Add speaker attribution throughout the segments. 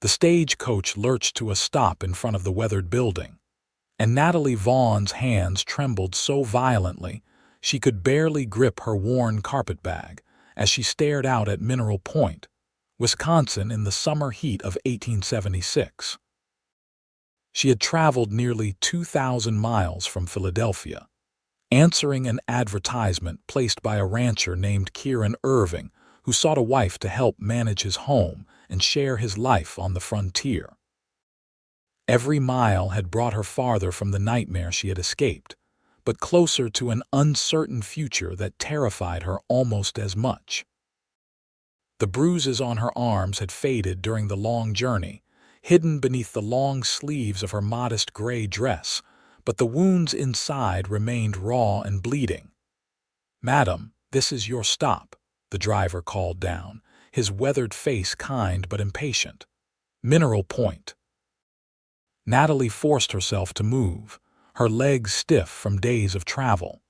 Speaker 1: The stagecoach lurched to a stop in front of the weathered building, and Natalie Vaughn's hands trembled so violently she could barely grip her worn carpetbag as she stared out at Mineral Point, Wisconsin in the summer heat of 1876. She had traveled nearly 2,000 miles from Philadelphia, answering an advertisement placed by a rancher named Kieran Irving, who sought a wife to help manage his home and share his life on the frontier. Every mile had brought her farther from the nightmare she had escaped, but closer to an uncertain future that terrified her almost as much. The bruises on her arms had faded during the long journey, hidden beneath the long sleeves of her modest gray dress, but the wounds inside remained raw and bleeding. "Madam, this is your stop," the driver called down, his weathered face kind but impatient. "Mineral Point." Natalie forced herself to move, her legs stiff from days of travel.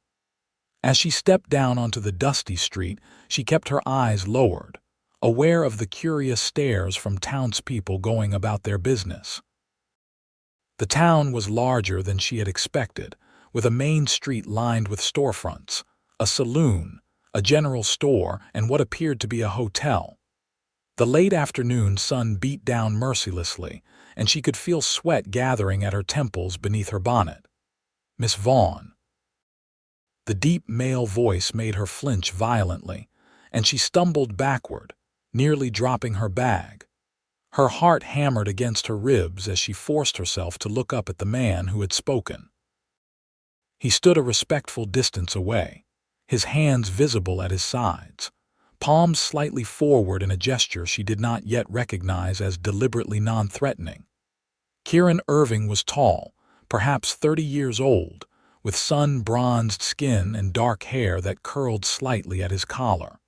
Speaker 1: As she stepped down onto the dusty street, she kept her eyes lowered, aware of the curious stares from townspeople going about their business. The town was larger than she had expected, with a main street lined with storefronts, a saloon, a general store, and what appeared to be a hotel. The late afternoon sun beat down mercilessly, and she could feel sweat gathering at her temples beneath her bonnet. "Miss Vaughn." The deep male voice made her flinch violently, and she stumbled backward, nearly dropping her bag. Her heart hammered against her ribs as she forced herself to look up at the man who had spoken. He stood a respectful distance away, his hands visible at his sides, palms slightly forward in a gesture she did not yet recognize as deliberately non-threatening. Kieran Irving was tall, perhaps 30 years old, with sun-bronzed skin and dark hair that curled slightly at his collar.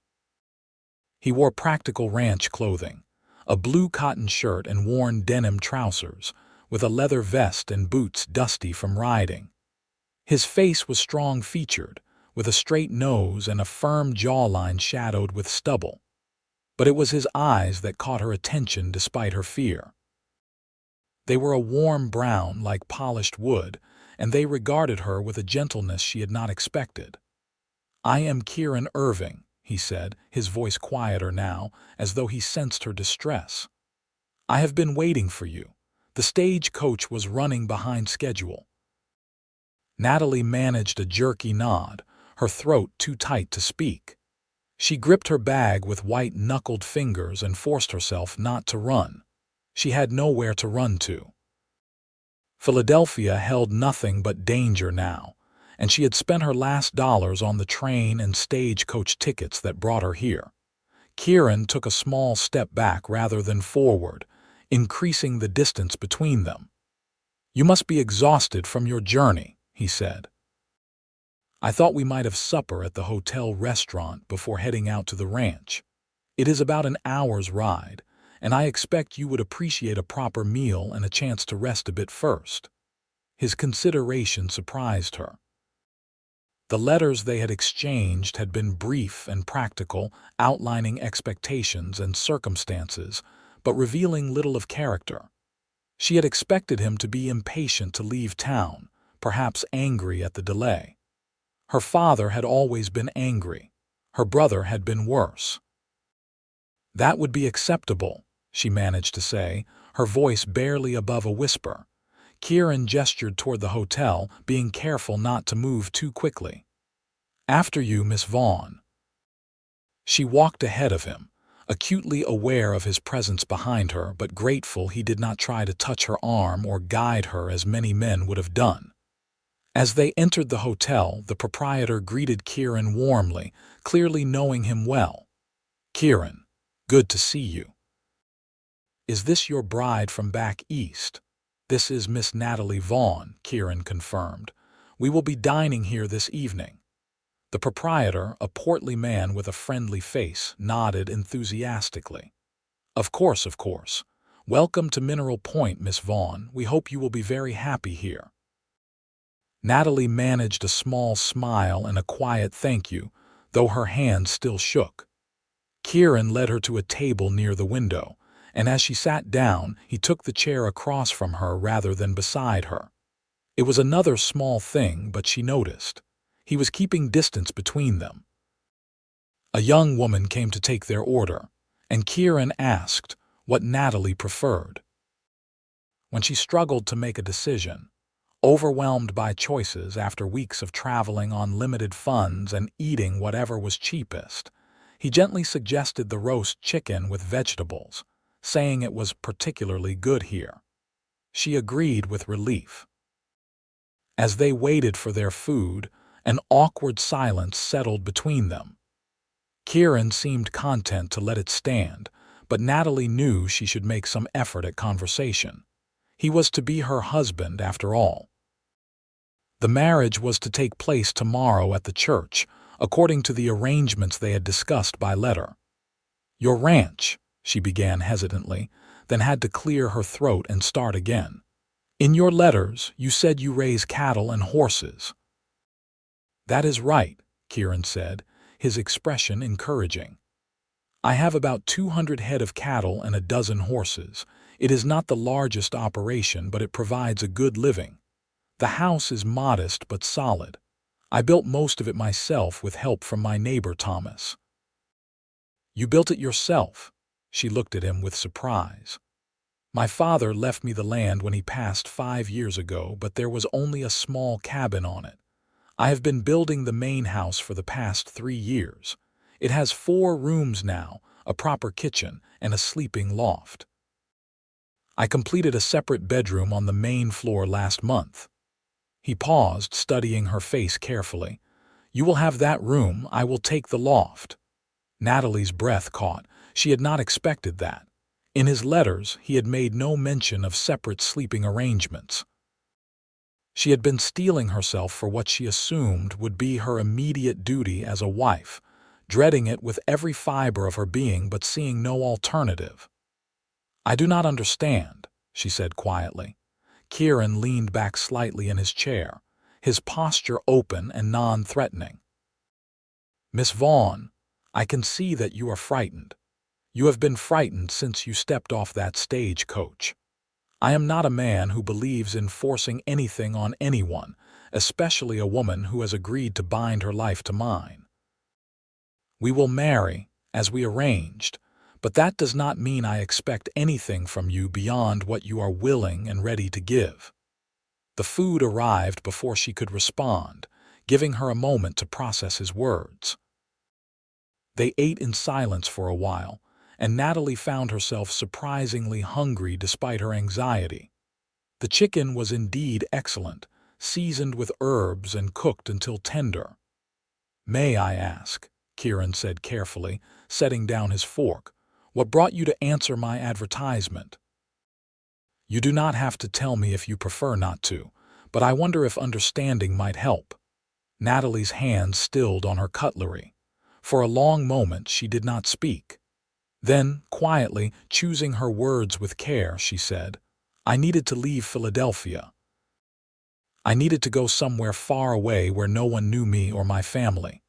Speaker 1: He wore practical ranch clothing, a blue cotton shirt and worn denim trousers, with a leather vest and boots dusty from riding. His face was strong-featured, with a straight nose and a firm jawline shadowed with stubble. But it was his eyes that caught her attention despite her fear. They were a warm brown like polished wood, and they regarded her with a gentleness she had not expected. "I am Kieran Irving," he said, his voice quieter now, as though he sensed her distress. "I have been waiting for you. The stagecoach was running behind schedule." Natalie managed a jerky nod, her throat too tight to speak. She gripped her bag with white-knuckled fingers and forced herself not to run. She had nowhere to run to. Philadelphia held nothing but danger now, and she had spent her last dollars on the train and stagecoach tickets that brought her here. Kieran took a small step back rather than forward, increasing the distance between them. "You must be exhausted from your journey," he said. "I thought we might have supper at the hotel restaurant before heading out to the ranch. It is about an hour's ride, and I expect you would appreciate a proper meal and a chance to rest a bit first." His consideration surprised her. The letters they had exchanged had been brief and practical, outlining expectations and circumstances, but revealing little of character. She had expected him to be impatient to leave town, perhaps angry at the delay. Her father had always been angry. Her brother had been worse. "That would be acceptable," she managed to say, her voice barely above a whisper. Kieran gestured toward the hotel, being careful not to move too quickly. "After you, Miss Vaughn." She walked ahead of him, acutely aware of his presence behind her but grateful he did not try to touch her arm or guide her as many men would have done. As they entered the hotel, the proprietor greeted Kieran warmly, clearly knowing him well. "Kieran, good to see you. Is this your bride from back east?" "This is Miss Natalie Vaughn," Kieran confirmed. "We will be dining here this evening." The proprietor, a portly man with a friendly face, nodded enthusiastically. Of course. Welcome to Mineral Point, Miss Vaughn. We hope you will be very happy here." Natalie managed a small smile and a quiet thank you, though her hands still shook. Kieran led her to a table near the window, and as she sat down, he took the chair across from her rather than beside her. It was another small thing, but she noticed. He was keeping distance between them. A young woman came to take their order, and Kieran asked what Natalie preferred. When she struggled to make a decision, overwhelmed by choices after weeks of traveling on limited funds and eating whatever was cheapest, he gently suggested the roast chicken with vegetables, saying it was particularly good here. She agreed with relief. As they waited for their food, an awkward silence settled between them. Kieran seemed content to let it stand, but Natalie knew she should make some effort at conversation. He was to be her husband, after all. The marriage was to take place tomorrow at the church, according to the arrangements they had discussed by letter. "Your ranch," she began hesitantly, then had to clear her throat and start again. "In your letters, you said you raise cattle and horses." "That is right," Kieran said, his expression encouraging. "I have about 200 head of cattle and a dozen horses. It is not the largest operation, but it provides a good living. The house is modest but solid. I built most of it myself with help from my neighbor Thomas." "You built it yourself?" She looked at him with surprise. "My father left me the land when he passed 5 years ago, but there was only a small cabin on it. I have been building the main house for the past 3 years. It has 4 rooms now, a proper kitchen, and a sleeping loft. I completed a separate bedroom on the main floor last month." He paused, studying her face carefully. "You will have that room, I will take the loft." Natalie's breath caught. She had not expected that. In his letters, he had made no mention of separate sleeping arrangements. She had been steeling herself for what she assumed would be her immediate duty as a wife, dreading it with every fiber of her being but seeing no alternative. "I do not understand," she said quietly. Kieran leaned back slightly in his chair, his posture open and non-threatening. "Miss Vaughn, I can see that you are frightened. You have been frightened since you stepped off that stagecoach. I am not a man who believes in forcing anything on anyone, especially a woman who has agreed to bind her life to mine. We will marry, as we arranged, but that does not mean I expect anything from you beyond what you are willing and ready to give." The food arrived before she could respond, giving her a moment to process his words. They ate in silence for a while, and Natalie found herself surprisingly hungry despite her anxiety. The chicken was indeed excellent, seasoned with herbs and cooked until tender. "May I ask," Kieran said carefully, setting down his fork, "what brought you to answer my advertisement?" "You do not have to tell me if you prefer not to, but I wonder if understanding might help." Natalie's hands stilled on her cutlery. For a long moment she did not speak. Then, quietly, choosing her words with care, she said, "I needed to leave Philadelphia. I needed to go somewhere far away where no one knew me or my family."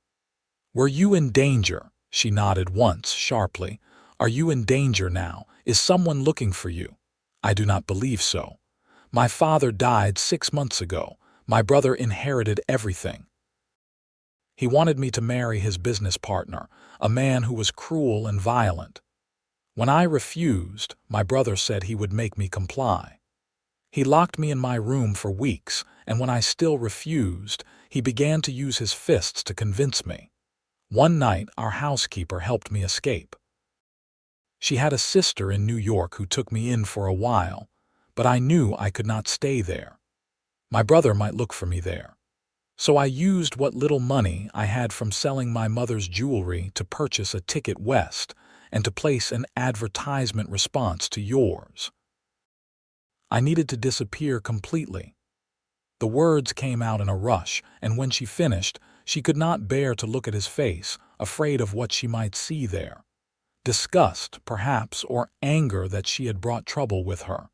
Speaker 1: "Were you in danger?" She nodded once, sharply. "Are you in danger now? Is someone looking for you?" "I do not believe so. My father died 6 months ago. My brother inherited everything. He wanted me to marry his business partner, a man who was cruel and violent. When I refused, my brother said he would make me comply. He locked me in my room for weeks, and when I still refused, he began to use his fists to convince me. One night, our housekeeper helped me escape. She had a sister in New York who took me in for a while, but I knew I could not stay there. My brother might look for me there. So I used what little money I had from selling my mother's jewelry to purchase a ticket west and to place an advertisement response to yours. I needed to disappear completely." The words came out in a rush, and when she finished, she could not bear to look at his face, afraid of what she might see there. Disgust, perhaps, or anger that she had brought trouble with her.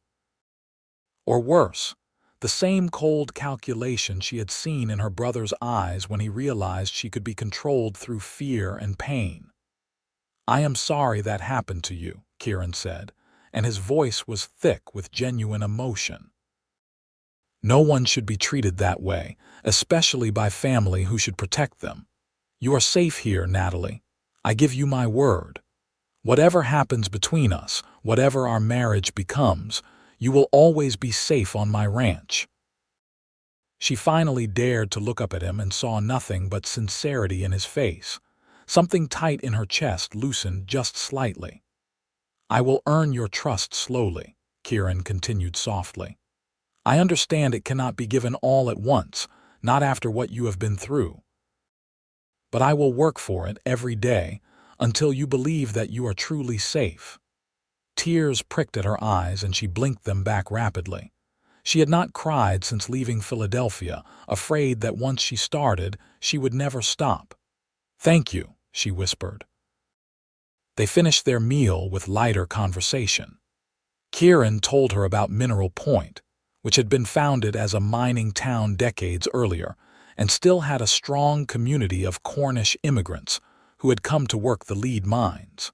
Speaker 1: Or worse, the same cold calculation she had seen in her brother's eyes when he realized she could be controlled through fear and pain. "I am sorry that happened to you," Kieran said, and his voice was thick with genuine emotion. No one should be treated that way, especially by family who should protect them. You are safe here, Natalie. I give you my word. Whatever happens between us, whatever our marriage becomes, you will always be safe on my ranch. She finally dared to look up at him and saw nothing but sincerity in his face. Something tight in her chest loosened just slightly. I will earn your trust slowly, Kieran continued softly. I understand it cannot be given all at once, not after what you have been through. But I will work for it every day until you believe that you are truly safe. Tears pricked at her eyes and she blinked them back rapidly. She had not cried since leaving Philadelphia, afraid that once she started, she would never stop. Thank you, she whispered. They finished their meal with lighter conversation. Kieran told her about Mineral Point, which had been founded as a mining town decades earlier and still had a strong community of Cornish immigrants who had come to work the lead mines.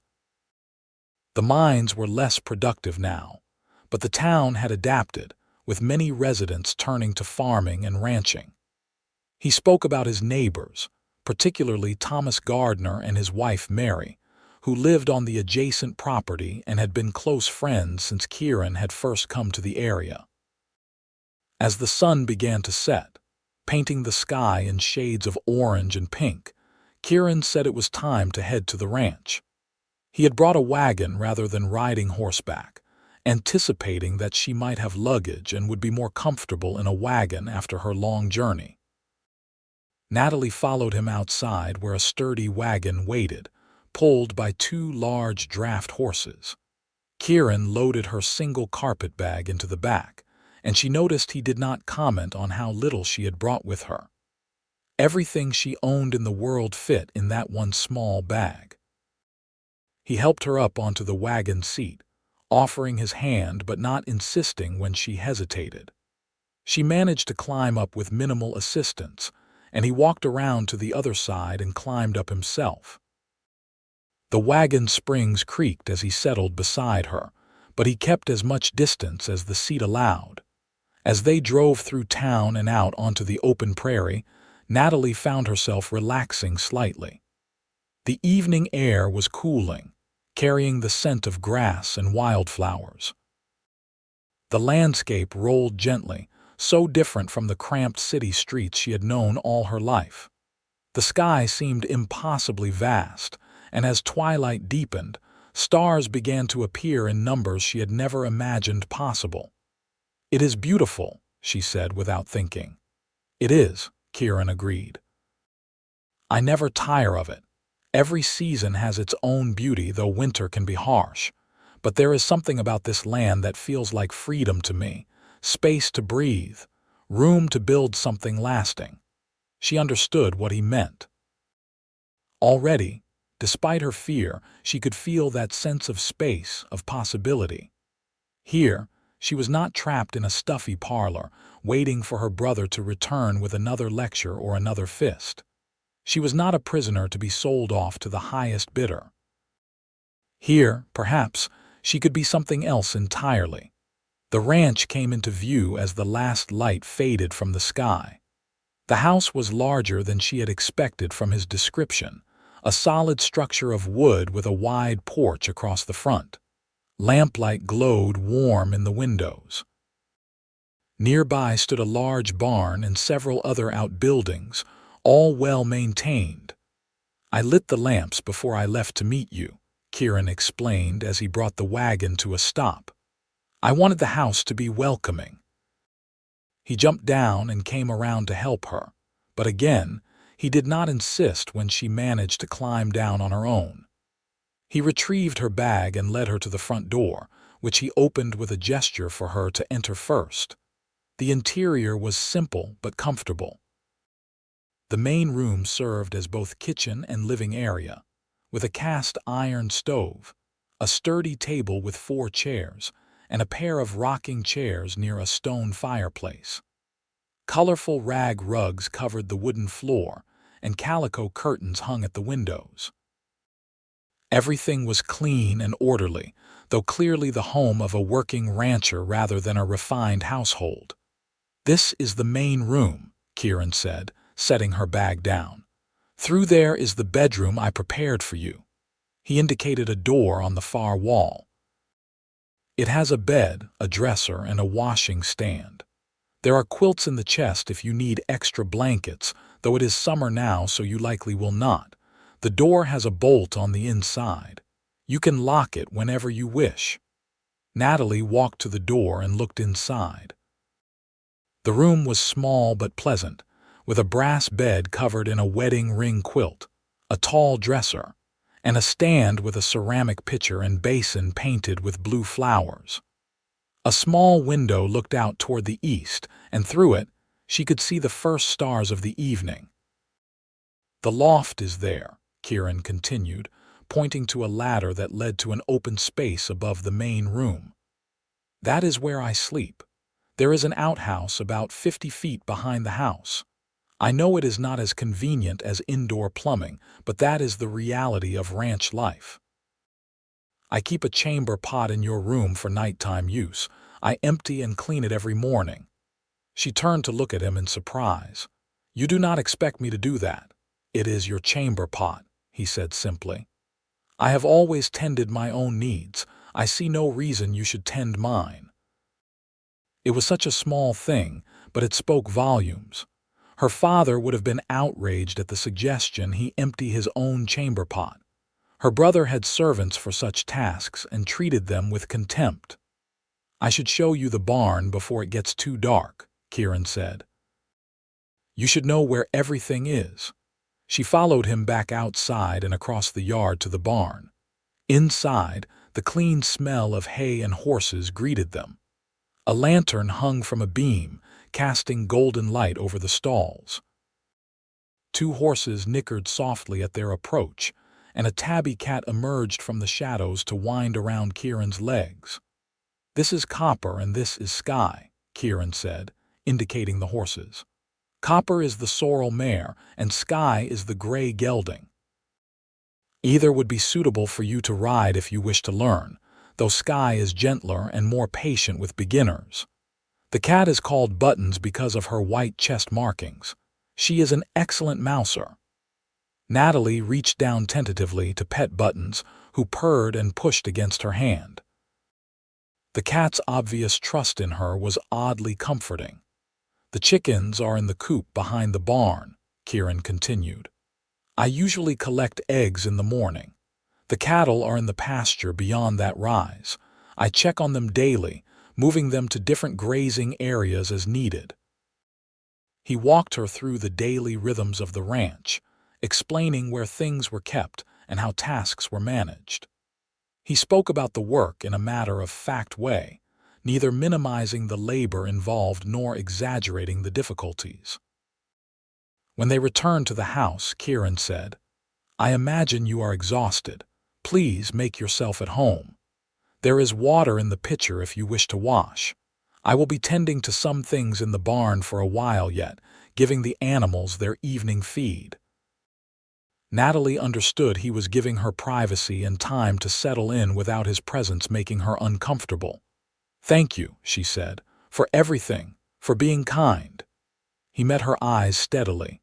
Speaker 1: The mines were less productive now, but the town had adapted, with many residents turning to farming and ranching. He spoke about his neighbors, particularly Thomas Gardner and his wife Mary, who lived on the adjacent property and had been close friends since Kieran had first come to the area. As the sun began to set, painting the sky in shades of orange and pink, Kieran said it was time to head to the ranch. He had brought a wagon rather than riding horseback, anticipating that she might have luggage and would be more comfortable in a wagon after her long journey. Natalie followed him outside where a sturdy wagon waited, pulled by two large draft horses. Kieran loaded her single carpet bag into the back, and she noticed he did not comment on how little she had brought with her. Everything she owned in the world fit in that one small bag. He helped her up onto the wagon seat, offering his hand but not insisting when she hesitated. She managed to climb up with minimal assistance, and he walked around to the other side and climbed up himself. The wagon springs creaked as he settled beside her, but he kept as much distance as the seat allowed. As they drove through town and out onto the open prairie, Natalie found herself relaxing slightly. The evening air was cooling, carrying the scent of grass and wildflowers. The landscape rolled gently, so different from the cramped city streets she had known all her life. The sky seemed impossibly vast, and as twilight deepened, stars began to appear in numbers she had never imagined possible. "It is beautiful," she said without thinking. "It is," Kieran agreed. "I never tire of it. Every season has its own beauty, though winter can be harsh. But there is something about this land that feels like freedom to me, space to breathe, room to build something lasting." She understood what he meant. Already, despite her fear, she could feel that sense of space, of possibility. Here, she was not trapped in a stuffy parlor, waiting for her brother to return with another lecture or another fist. She was not a prisoner to be sold off to the highest bidder. Here, perhaps, she could be something else entirely. The ranch came into view as the last light faded from the sky. The house was larger than she had expected from his description, a solid structure of wood with a wide porch across the front. Lamplight glowed warm in the windows. Nearby stood a large barn and several other outbuildings, all well maintained. "I lit the lamps before I left to meet you," Kieran explained as he brought the wagon to a stop. "I wanted the house to be welcoming." He jumped down and came around to help her, but again, he did not insist when she managed to climb down on her own. He retrieved her bag and led her to the front door, which he opened with a gesture for her to enter first. The interior was simple but comfortable. The main room served as both kitchen and living area, with a cast iron stove, a sturdy table with 4 chairs, and a pair of rocking chairs near a stone fireplace. Colorful rag rugs covered the wooden floor, and calico curtains hung at the windows. Everything was clean and orderly, though clearly the home of a working rancher rather than a refined household. "This is the main room," Kieran said, setting her bag down. "Through there is the bedroom I prepared for you." He indicated a door on the far wall. "It has a bed, a dresser, and a washing stand. There are quilts in the chest if you need extra blankets, though it is summer now, so you likely will not. The door has a bolt on the inside. You can lock it whenever you wish." Natalie walked to the door and looked inside. The room was small but pleasant, with a brass bed covered in a wedding ring quilt, a tall dresser, and a stand with a ceramic pitcher and basin painted with blue flowers. A small window looked out toward the east, and through it she could see the first stars of the evening. "The loft is there," Kieran continued, pointing to a ladder that led to an open space above the main room. "That is where I sleep. There is an outhouse about 50 feet behind the house. I know it is not as convenient as indoor plumbing, but that is the reality of ranch life. I keep a chamber pot in your room for nighttime use. I empty and clean it every morning." She turned to look at him in surprise. "You do not expect me to do that. It is your chamber pot," he said simply. "I have always tended my own needs. I see no reason you should tend mine." It was such a small thing, but it spoke volumes. Her father would have been outraged at the suggestion he empty his own chamber pot. Her brother had servants for such tasks and treated them with contempt. "I should show you the barn before it gets too dark," Kieran said. "You should know where everything is." She followed him back outside and across the yard to the barn. Inside, the clean smell of hay and horses greeted them. A lantern hung from a beam, casting golden light over the stalls. Two horses nickered softly at their approach, and a tabby cat emerged from the shadows to wind around Kieran's legs. "This is Copper and this is Sky," Kieran said, indicating the horses. "Copper is the sorrel mare, and Sky is the gray gelding. Either would be suitable for you to ride if you wish to learn, though Sky is gentler and more patient with beginners. The cat is called Buttons because of her white chest markings. She is an excellent mouser." Natalie reached down tentatively to pet Buttons, who purred and pushed against her hand. The cat's obvious trust in her was oddly comforting. "The chickens are in the coop behind the barn," Kieran continued. "I usually collect eggs in the morning. The cattle are in the pasture beyond that rise. I check on them daily, moving them to different grazing areas as needed." He walked her through the daily rhythms of the ranch, explaining where things were kept and how tasks were managed. He spoke about the work in a matter-of-fact way, neither minimizing the labor involved nor exaggerating the difficulties. When they returned to the house, Kieran said, "I imagine you are exhausted. Please make yourself at home. There is water in the pitcher if you wish to wash. I will be tending to some things in the barn for a while yet, giving the animals their evening feed." Natalie understood he was giving her privacy and time to settle in without his presence making her uncomfortable. "Thank you," she said, "for everything, for being kind." He met her eyes steadily.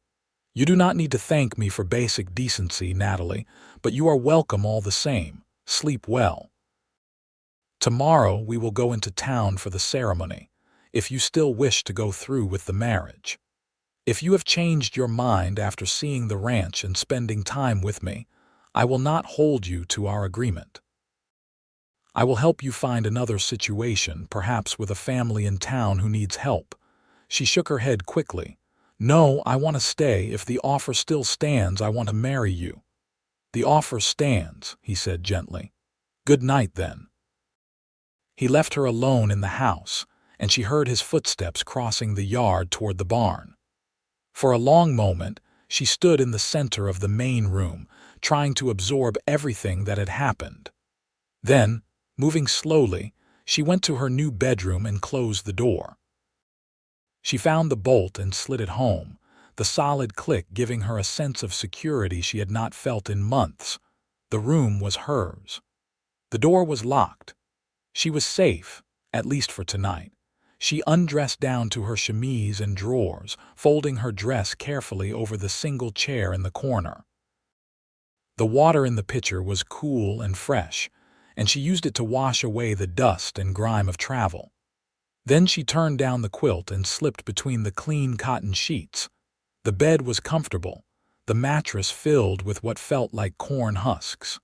Speaker 1: "You do not need to thank me for basic decency, Natalie, but you are welcome all the same. Sleep well. Tomorrow we will go into town for the ceremony, if you still wish to go through with the marriage. If you have changed your mind after seeing the ranch and spending time with me, I will not hold you to our agreement. I will help you find another situation, perhaps with a family in town who needs help." She shook her head quickly. "No, I want to stay. If the offer still stands, I want to marry you." "The offer stands," he said gently. "Good night, then." He left her alone in the house, and she heard his footsteps crossing the yard toward the barn. For a long moment, she stood in the center of the main room, trying to absorb everything that had happened. Then, moving slowly, she went to her new bedroom and closed the door. She found the bolt and slid it home, the solid click giving her a sense of security she had not felt in months. The room was hers. The door was locked. She was safe, at least for tonight. She undressed down to her chemise and drawers, folding her dress carefully over the single chair in the corner. The water in the pitcher was cool and fresh, and she used it to wash away the dust and grime of travel. Then she turned down the quilt and slipped between the clean cotton sheets. The bed was comfortable, the mattress filled with what felt like corn husks.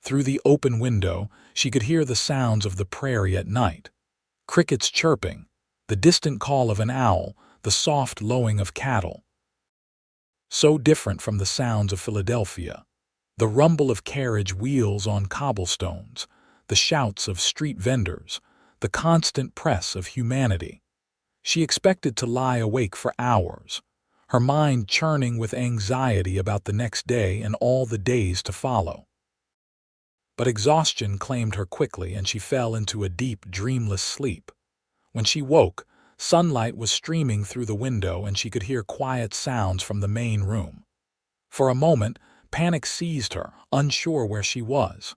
Speaker 1: Through the open window, she could hear the sounds of the prairie at night. Crickets chirping, the distant call of an owl, the soft lowing of cattle. So different from the sounds of Philadelphia. The rumble of carriage wheels on cobblestones, the shouts of street vendors, the constant press of humanity. She expected to lie awake for hours, her mind churning with anxiety about the next day and all the days to follow. But exhaustion claimed her quickly and she fell into a deep, dreamless sleep. When she woke, sunlight was streaming through the window and she could hear quiet sounds from the main room. For a moment, panic seized her, unsure where she was.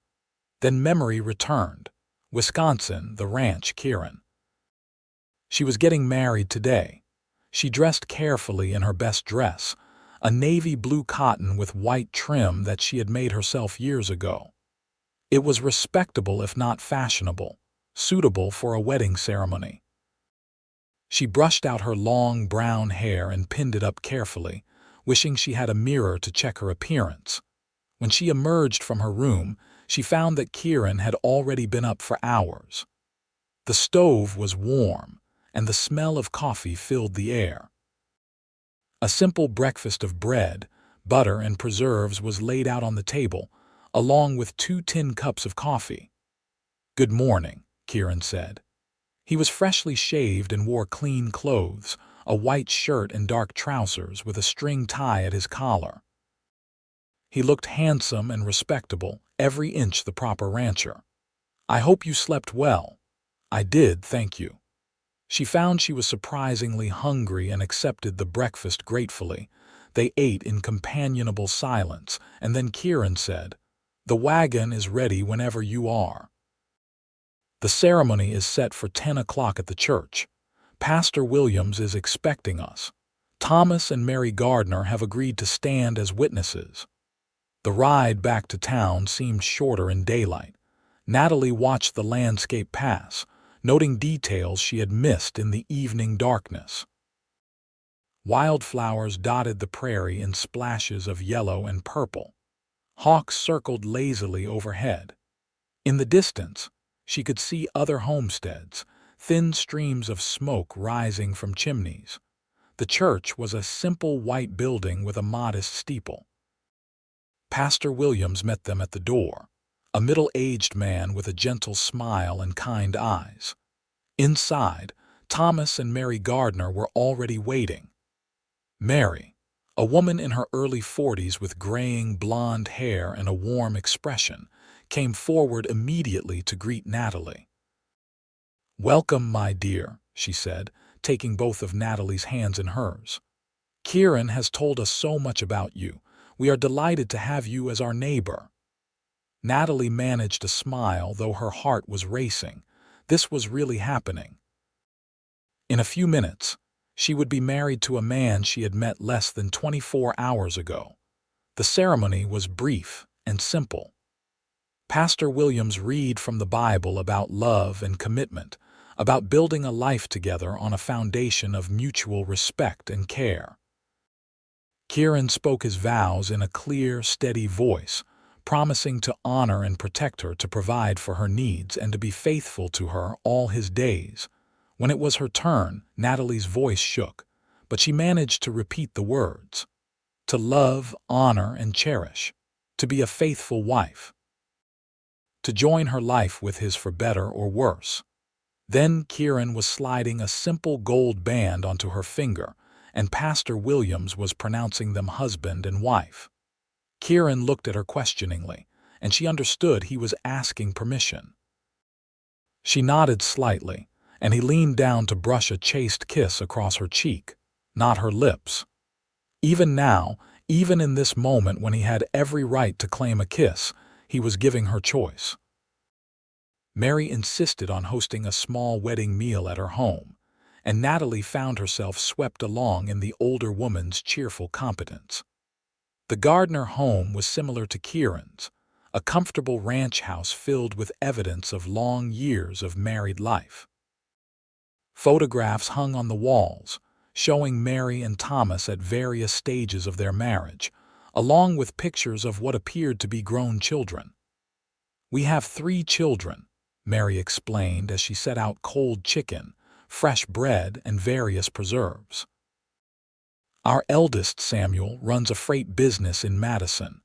Speaker 1: Then memory returned. Wisconsin, the ranch, Kieran. She was getting married today. She dressed carefully in her best dress, a navy blue cotton with white trim that she had made herself years ago. It was respectable if not fashionable, suitable for a wedding ceremony. She brushed out her long brown hair and pinned it up carefully, wishing she had a mirror to check her appearance. When she emerged from her room, she found that Kieran had already been up for hours. The stove was warm, and the smell of coffee filled the air. A simple breakfast of bread, butter, and preserves was laid out on the table, along with 2 tin cups of coffee. "Good morning," Kieran said. He was freshly shaved and wore clean clothes, a white shirt and dark trousers with a string tie at his collar. He looked handsome and respectable, every inch the proper rancher. "I hope you slept well." "I did, thank you." She found she was surprisingly hungry and accepted the breakfast gratefully. They ate in companionable silence, and then Kieran said, "The wagon is ready whenever you are." "The ceremony is set for 10 o'clock at the church. Pastor Williams is expecting us. Thomas and Mary Gardner have agreed to stand as witnesses." The ride back to town seemed shorter in daylight. Natalie watched the landscape pass, noting details she had missed in the evening darkness. Wildflowers dotted the prairie in splashes of yellow and purple. Hawks circled lazily overhead. In the distance, she could see other homesteads, thin streams of smoke rising from chimneys. The church was a simple white building with a modest steeple. Pastor Williams met them at the door, a middle-aged man with a gentle smile and kind eyes. Inside, Thomas and Mary Gardner were already waiting. Mary, a woman in her early 40s with graying blonde hair and a warm expression, came forward immediately to greet Natalie. "Welcome, my dear," she said, taking both of Natalie's hands in hers. "Kieran has told us so much about you. We are delighted to have you as our neighbor." Natalie managed a smile, though her heart was racing. This was really happening. In a few minutes, she would be married to a man she had met less than 24 hours ago. The ceremony was brief and simple. Pastor Williams read from the Bible about love and commitment, about building a life together on a foundation of mutual respect and care. Kieran spoke his vows in a clear, steady voice, promising to honor and protect her, to provide for her needs, and to be faithful to her all his days. When it was her turn, Natalie's voice shook, but she managed to repeat the words. To love, honor, and cherish. To be a faithful wife. To join her life with his for better or worse. Then Kieran was sliding a simple gold band onto her finger, and Pastor Williams was pronouncing them husband and wife. Kieran looked at her questioningly, and she understood he was asking permission. She nodded slightly, and he leaned down to brush a chaste kiss across her cheek, not her lips. Even now, Even in this moment when he had every right to claim a kiss, he was giving her choice. Mary insisted on hosting a small wedding meal at her home, and Natalie found herself swept along in the older woman's cheerful competence. The Gardner home was similar to Kieran's, a comfortable ranch house filled with evidence of long years of married life. Photographs hung on the walls, showing Mary and Thomas at various stages of their marriage, along with pictures of what appeared to be grown children. "We have 3 children," Mary explained as she set out cold chicken, fresh bread, and various preserves. "Our eldest, Samuel, runs a freight business in Madison.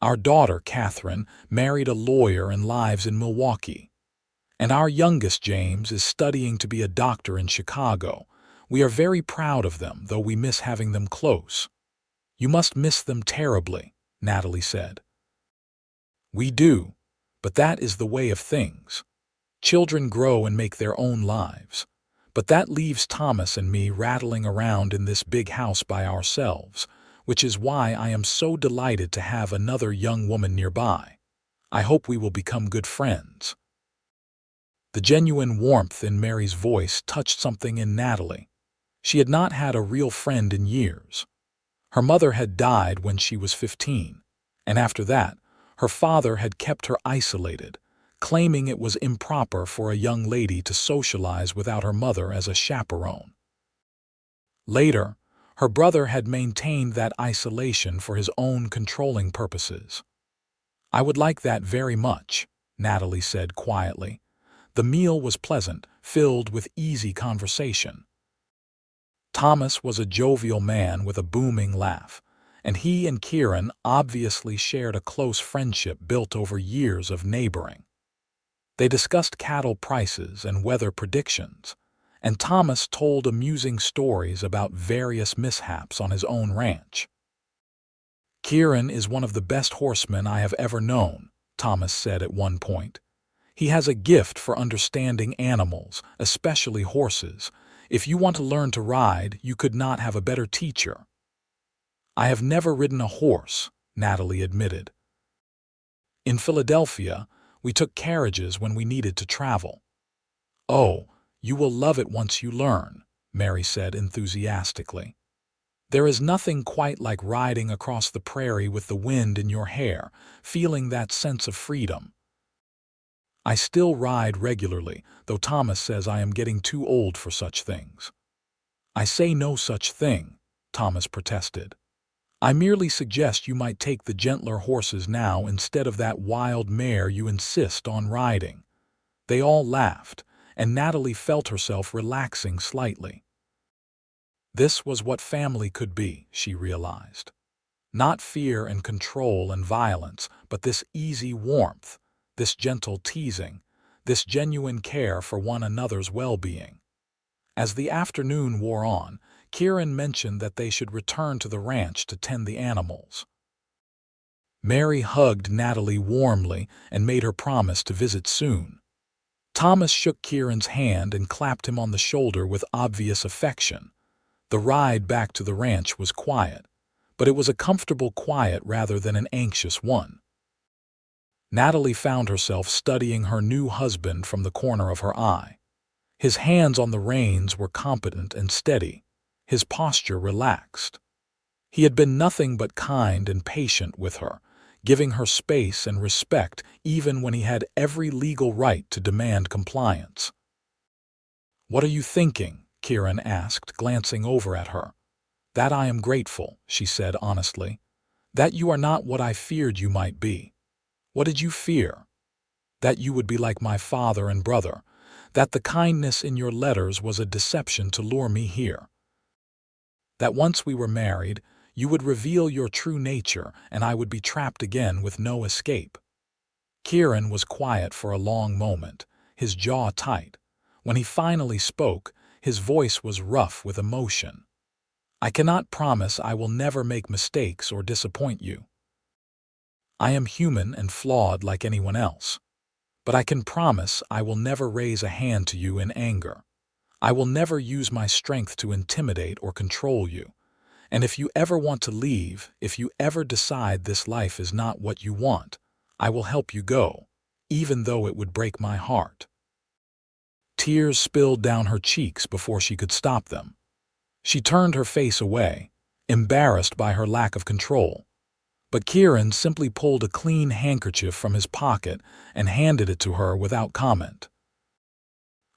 Speaker 1: Our daughter, Catherine, married a lawyer and lives in Milwaukee. And our youngest, James, is studying to be a doctor in Chicago. We are very proud of them, though we miss having them close." "You must miss them terribly," Natalie said. "We do, but that is the way of things. Children grow and make their own lives. But that leaves Thomas and me rattling around in this big house by ourselves, which is why I am so delighted to have another young woman nearby. I hope we will become good friends." The genuine warmth in Mary's voice touched something in Natalie. She had not had a real friend in years. Her mother had died when she was 15, and after that, her father had kept her isolated, claiming it was improper for a young lady to socialize without her mother as a chaperone. Later, her brother had maintained that isolation for his own controlling purposes. "I would like that very much," Natalie said quietly. The meal was pleasant, filled with easy conversation. Thomas was a jovial man with a booming laugh, and he and Kieran obviously shared a close friendship built over years of neighboring. They discussed cattle prices and weather predictions, and Thomas told amusing stories about various mishaps on his own ranch. "Kieran is one of the best horsemen I have ever known," Thomas said at one point. "He has a gift for understanding animals, especially horses. If you want to learn to ride, you could not have a better teacher." "I have never ridden a horse," Natalie admitted. "In Philadelphia, we took carriages when we needed to travel." "Oh, you will love it once you learn," Mary said enthusiastically. "There is nothing quite like riding across the prairie with the wind in your hair, feeling that sense of freedom." "I still ride regularly, though Thomas says I am getting too old for such things." "I say no such thing," Thomas protested. "I merely suggest you might take the gentler horses now instead of that wild mare you insist on riding." They all laughed, and Natalie felt herself relaxing slightly. This was what family could be, she realized. Not fear and control and violence, but this easy warmth, this gentle teasing, this genuine care for one another's well-being. As the afternoon wore on, Kieran mentioned that they should return to the ranch to tend the animals. Mary hugged Natalie warmly and made her promise to visit soon. Thomas shook Kieran's hand and clapped him on the shoulder with obvious affection. The ride back to the ranch was quiet, but it was a comfortable quiet rather than an anxious one. Natalie found herself studying her new husband from the corner of her eye. His hands on the reins were competent and steady, his posture relaxed. He had been nothing but kind and patient with her, giving her space and respect even when he had every legal right to demand compliance. "What are you thinking?" Kieran asked, glancing over at her. "That I am grateful," she said honestly. "That you are not what I feared you might be." "What did you fear?" "That you would be like my father and brother, that the kindness in your letters was a deception to lure me here. That once we were married, you would reveal your true nature and I would be trapped again with no escape." Kieran was quiet for a long moment, his jaw tight. When he finally spoke, his voice was rough with emotion. "I cannot promise I will never make mistakes or disappoint you. I am human and flawed like anyone else. But I can promise I will never raise a hand to you in anger. I will never use my strength to intimidate or control you. And if you ever want to leave, if you ever decide this life is not what you want, I will help you go, even though it would break my heart." Tears spilled down her cheeks before she could stop them. She turned her face away, embarrassed by her lack of control. But Kieran simply pulled a clean handkerchief from his pocket and handed it to her without comment.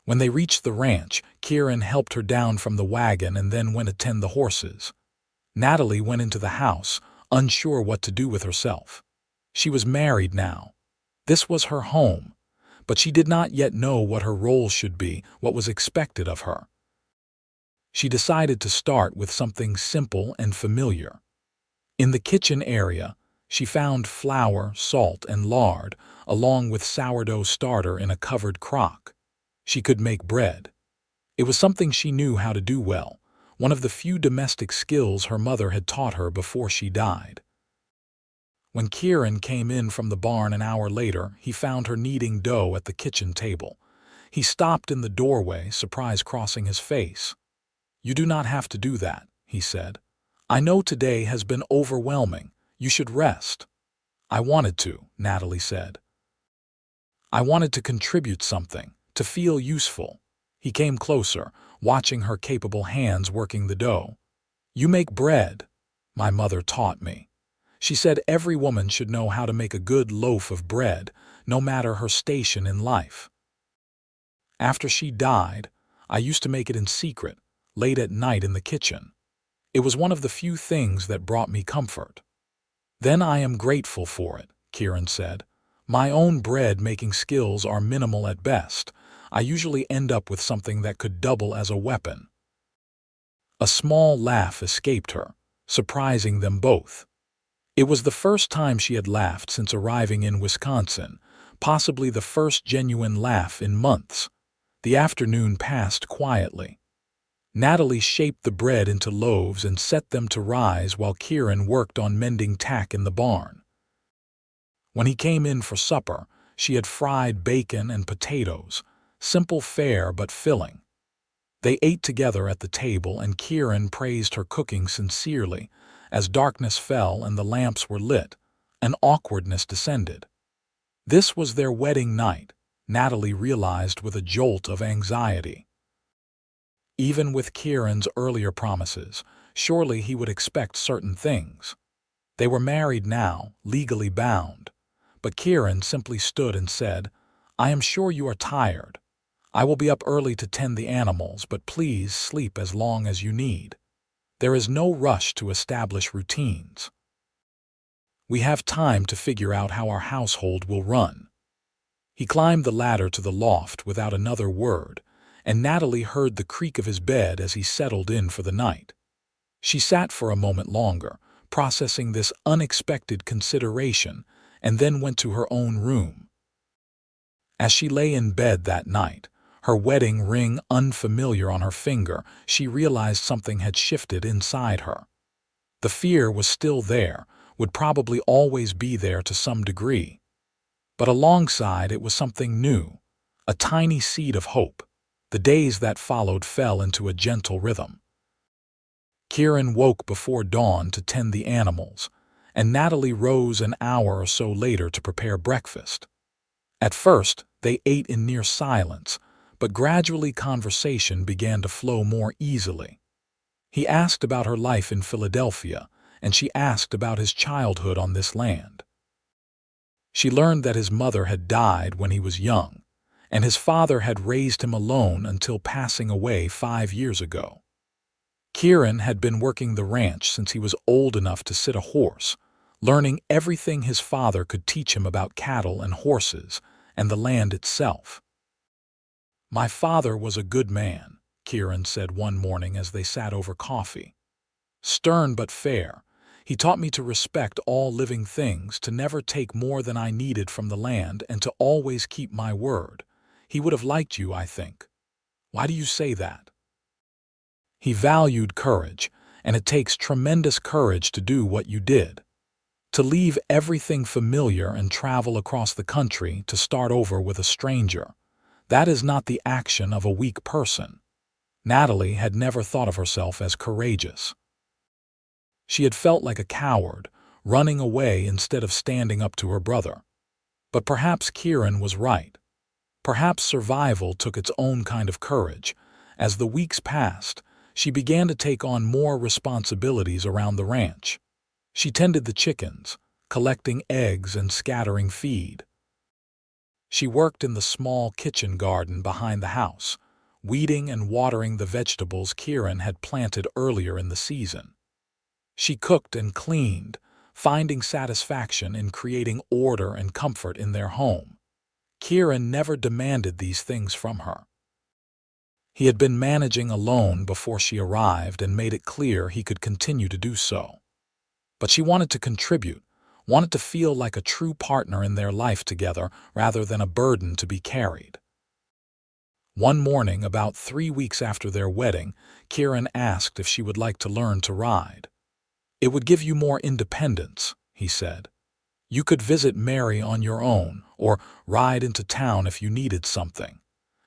Speaker 1: When they reached the ranch, Kieran helped her down from the wagon and then went to tend the horses. Natalie went into the house, unsure what to do with herself. She was married now. This was her home, but she did not yet know what her role should be, what was expected of her. She decided to start with something simple and familiar. In the kitchen area, she found flour, salt, and lard, along with sourdough starter in a covered crock. She could make bread. It was something she knew how to do well, one of the few domestic skills her mother had taught her before she died. When Kieran came in from the barn an hour later, he found her kneading dough at the kitchen table. He stopped in the doorway, surprise crossing his face. "You do not have to do that," he said. "I know today has been overwhelming. You should rest." "I wanted to," Natalie said. "I wanted to contribute something, to feel useful." He came closer, watching her capable hands working the dough. "You make bread." "My mother taught me. She said every woman should know how to make a good loaf of bread, no matter her station in life. After she died, I used to make it in secret, late at night in the kitchen. It was one of the few things that brought me comfort." "Then I am grateful for it," Kieran said. "My own bread-making skills are minimal at best. I usually end up with something that could double as a weapon." A small laugh escaped her, surprising them both. It was the first time she had laughed since arriving in Wisconsin, possibly the first genuine laugh in months. The afternoon passed quietly. Natalie shaped the bread into loaves and set them to rise while Kieran worked on mending tack in the barn. When he came in for supper, she had fried bacon and potatoes, simple fare but filling. They ate together at the table, and Kieran praised her cooking sincerely. As darkness fell and the lamps were lit, an awkwardness descended. This was their wedding night, Natalie realized with a jolt of anxiety. Even with Kieran's earlier promises, surely he would expect certain things. They were married now, legally bound. But Kieran simply stood and said, "I am sure you are tired. I will be up early to tend the animals, but please sleep as long as you need. There is no rush to establish routines. We have time to figure out how our household will run." He climbed the ladder to the loft without another word, and Natalie heard the creak of his bed as he settled in for the night. She sat for a moment longer, processing this unexpected consideration, and then went to her own room. As she lay in bed that night, her wedding ring unfamiliar on her finger, she realized something had shifted inside her. The fear was still there, would probably always be there to some degree. But alongside it was something new, a tiny seed of hope. The days that followed fell into a gentle rhythm. Kieran woke before dawn to tend the animals, and Natalie rose an hour or so later to prepare breakfast. At first, they ate in near silence, but gradually conversation began to flow more easily. He asked about her life in Philadelphia, and she asked about his childhood on this land. She learned that his mother had died when he was young, and his father had raised him alone until passing away 5 years ago. Kieran had been working the ranch since he was old enough to sit a horse, learning everything his father could teach him about cattle and horses and the land itself. "My father was a good man," Kieran said one morning as they sat over coffee. "Stern but fair. He taught me to respect all living things, to never take more than I needed from the land, and to always keep my word. He would have liked you, I think." "Why do you say that?" "He valued courage, and it takes tremendous courage to do what you did. To leave everything familiar and travel across the country to start over with a stranger. That is not the action of a weak person." Natalie had never thought of herself as courageous. She had felt like a coward, running away instead of standing up to her brother. But perhaps Kieran was right. Perhaps survival took its own kind of courage. As the weeks passed, she began to take on more responsibilities around the ranch. She tended the chickens, collecting eggs and scattering feed. She worked in the small kitchen garden behind the house, weeding and watering the vegetables Kieran had planted earlier in the season. She cooked and cleaned, finding satisfaction in creating order and comfort in their home. Kieran never demanded these things from her. He had been managing alone before she arrived and made it clear he could continue to do so. But she wanted to contribute, wanted to feel like a true partner in their life together rather than a burden to be carried. One morning, about 3 weeks after their wedding, Kieran asked if she would like to learn to ride. "It would give you more independence," he said. "You could visit Mary on your own or ride into town if you needed something.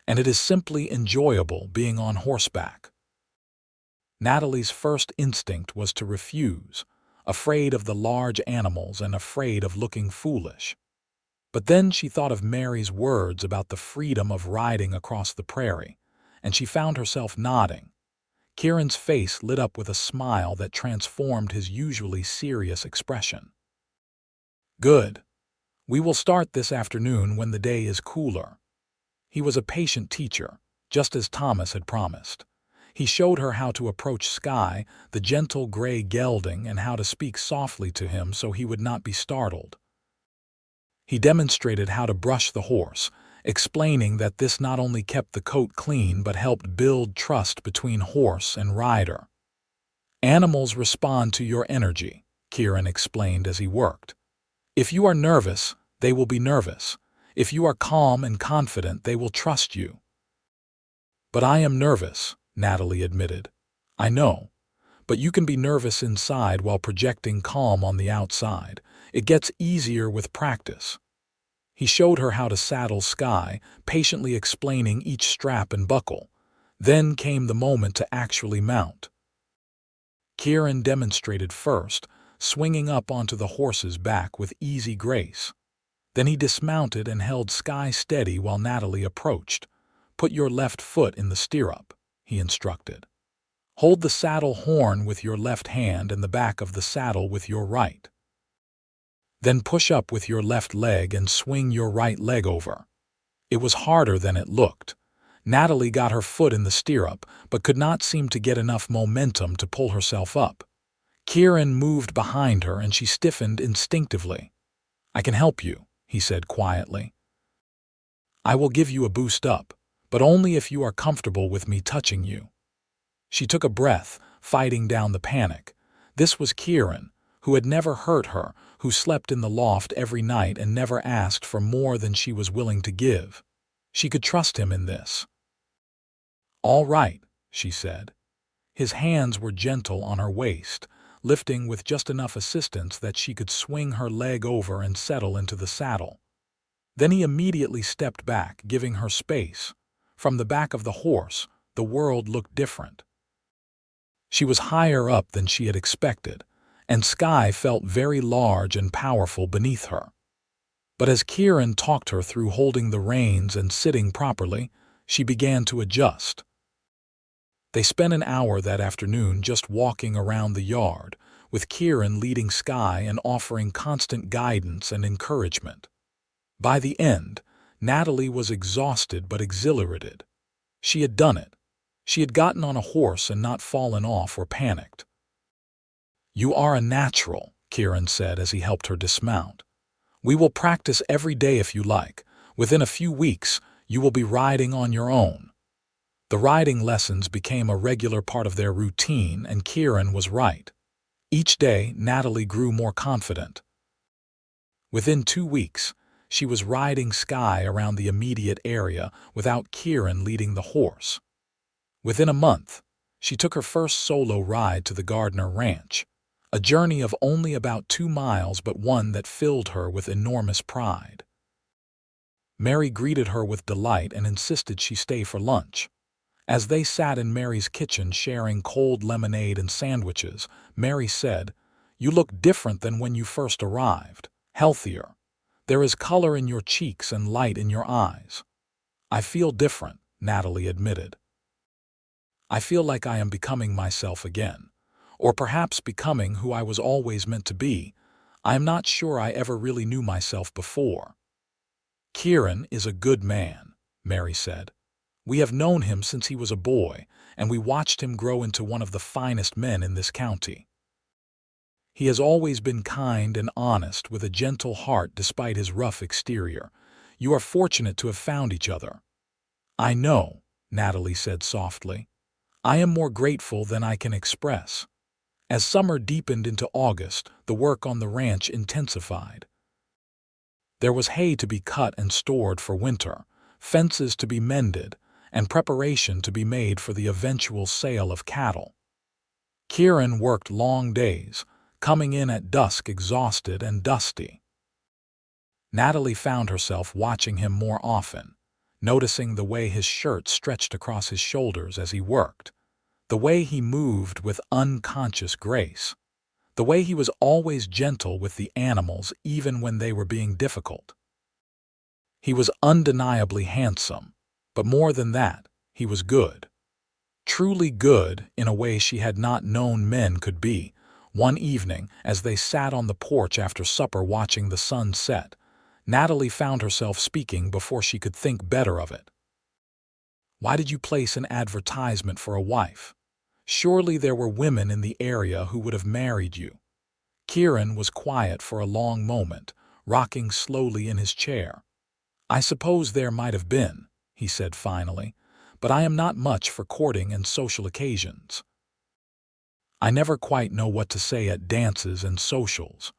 Speaker 1: And it is simply enjoyable being on horseback." Natalie's first instinct was to refuse, afraid of the large animals and afraid of looking foolish. But then she thought of Mary's words about the freedom of riding across the prairie, and she found herself nodding. Kieran's face lit up with a smile that transformed his usually serious expression. "Good. We will start this afternoon when the day is cooler." He was a patient teacher, just as Thomas had promised. He showed her how to approach Sky, the gentle gray gelding, and how to speak softly to him so he would not be startled. He demonstrated how to brush the horse, explaining that this not only kept the coat clean but helped build trust between horse and rider. "Animals respond to your energy," Kieran explained as he worked. "If you are nervous, they will be nervous. If you are calm and confident, they will trust you." "But I am nervous," Natalie admitted. "I know. But you can be nervous inside while projecting calm on the outside. It gets easier with practice." He showed her how to saddle Sky, patiently explaining each strap and buckle. Then came the moment to actually mount. Kieran demonstrated first, swinging up onto the horse's back with easy grace. Then he dismounted and held Sky steady while Natalie approached. "Put your left foot in the stirrup," he instructed. "Hold the saddle horn with your left hand and the back of the saddle with your right. Then push up with your left leg and swing your right leg over." It was harder than it looked. Natalie got her foot in the stirrup, but could not seem to get enough momentum to pull herself up. Kieran moved behind her and she stiffened instinctively. "I can help you," he said quietly. "I will give you a boost up, but only if you are comfortable with me touching you." She took a breath, fighting down the panic. This was Kieran, who had never hurt her, who slept in the loft every night and never asked for more than she was willing to give. She could trust him in this. "All right," she said. His hands were gentle on her waist, lifting with just enough assistance that she could swing her leg over and settle into the saddle. Then he immediately stepped back, giving her space. From the back of the horse, the world looked different. She was higher up than she had expected, and Sky felt very large and powerful beneath her. But as Kieran talked her through holding the reins and sitting properly, she began to adjust. They spent an hour that afternoon just walking around the yard, with Kieran leading Sky and offering constant guidance and encouragement. By the end, Natalie was exhausted but exhilarated. She had done it. She had gotten on a horse and not fallen off or panicked. "You are a natural," Kieran said as he helped her dismount. "We will practice every day if you like. Within a few weeks, you will be riding on your own." The riding lessons became a regular part of their routine, and Kieran was right. Each day, Natalie grew more confident. Within 2 weeks, she was riding Sky around the immediate area without Kieran leading the horse. Within a month, she took her first solo ride to the Gardner Ranch, a journey of only about 2 miles but one that filled her with enormous pride. Mary greeted her with delight and insisted she stay for lunch. As they sat in Mary's kitchen sharing cold lemonade and sandwiches, Mary said, "You look different than when you first arrived, healthier. There is color in your cheeks and light in your eyes." "I feel different," Natalie admitted. "I feel like I am becoming myself again. Or perhaps becoming who I was always meant to be. I am not sure I ever really knew myself before." "Kieran is a good man," Mary said. "We have known him since he was a boy, and we watched him grow into one of the finest men in this county. He has always been kind and honest, with a gentle heart despite his rough exterior. You are fortunate to have found each other." "I know," Natalie said softly. "I am more grateful than I can express." As summer deepened into August, the work on the ranch intensified. There was hay to be cut and stored for winter, fences to be mended, and preparation to be made for the eventual sale of cattle. Kieran worked long days, coming in at dusk exhausted and dusty. Natalie found herself watching him more often, noticing the way his shirt stretched across his shoulders as he worked, the way he moved with unconscious grace, the way he was always gentle with the animals even when they were being difficult. He was undeniably handsome, but more than that, he was good. Truly good in a way she had not known men could be. One evening, as they sat on the porch after supper watching the sun set, Natalie found herself speaking before she could think better of it. "Why did you place an advertisement for a wife? Surely there were women in the area who would have married you." Kieran was quiet for a long moment, rocking slowly in his chair. "I suppose there might have been," he said finally, "but I am not much for courting and social occasions. I never quite know what to say at dances and socials.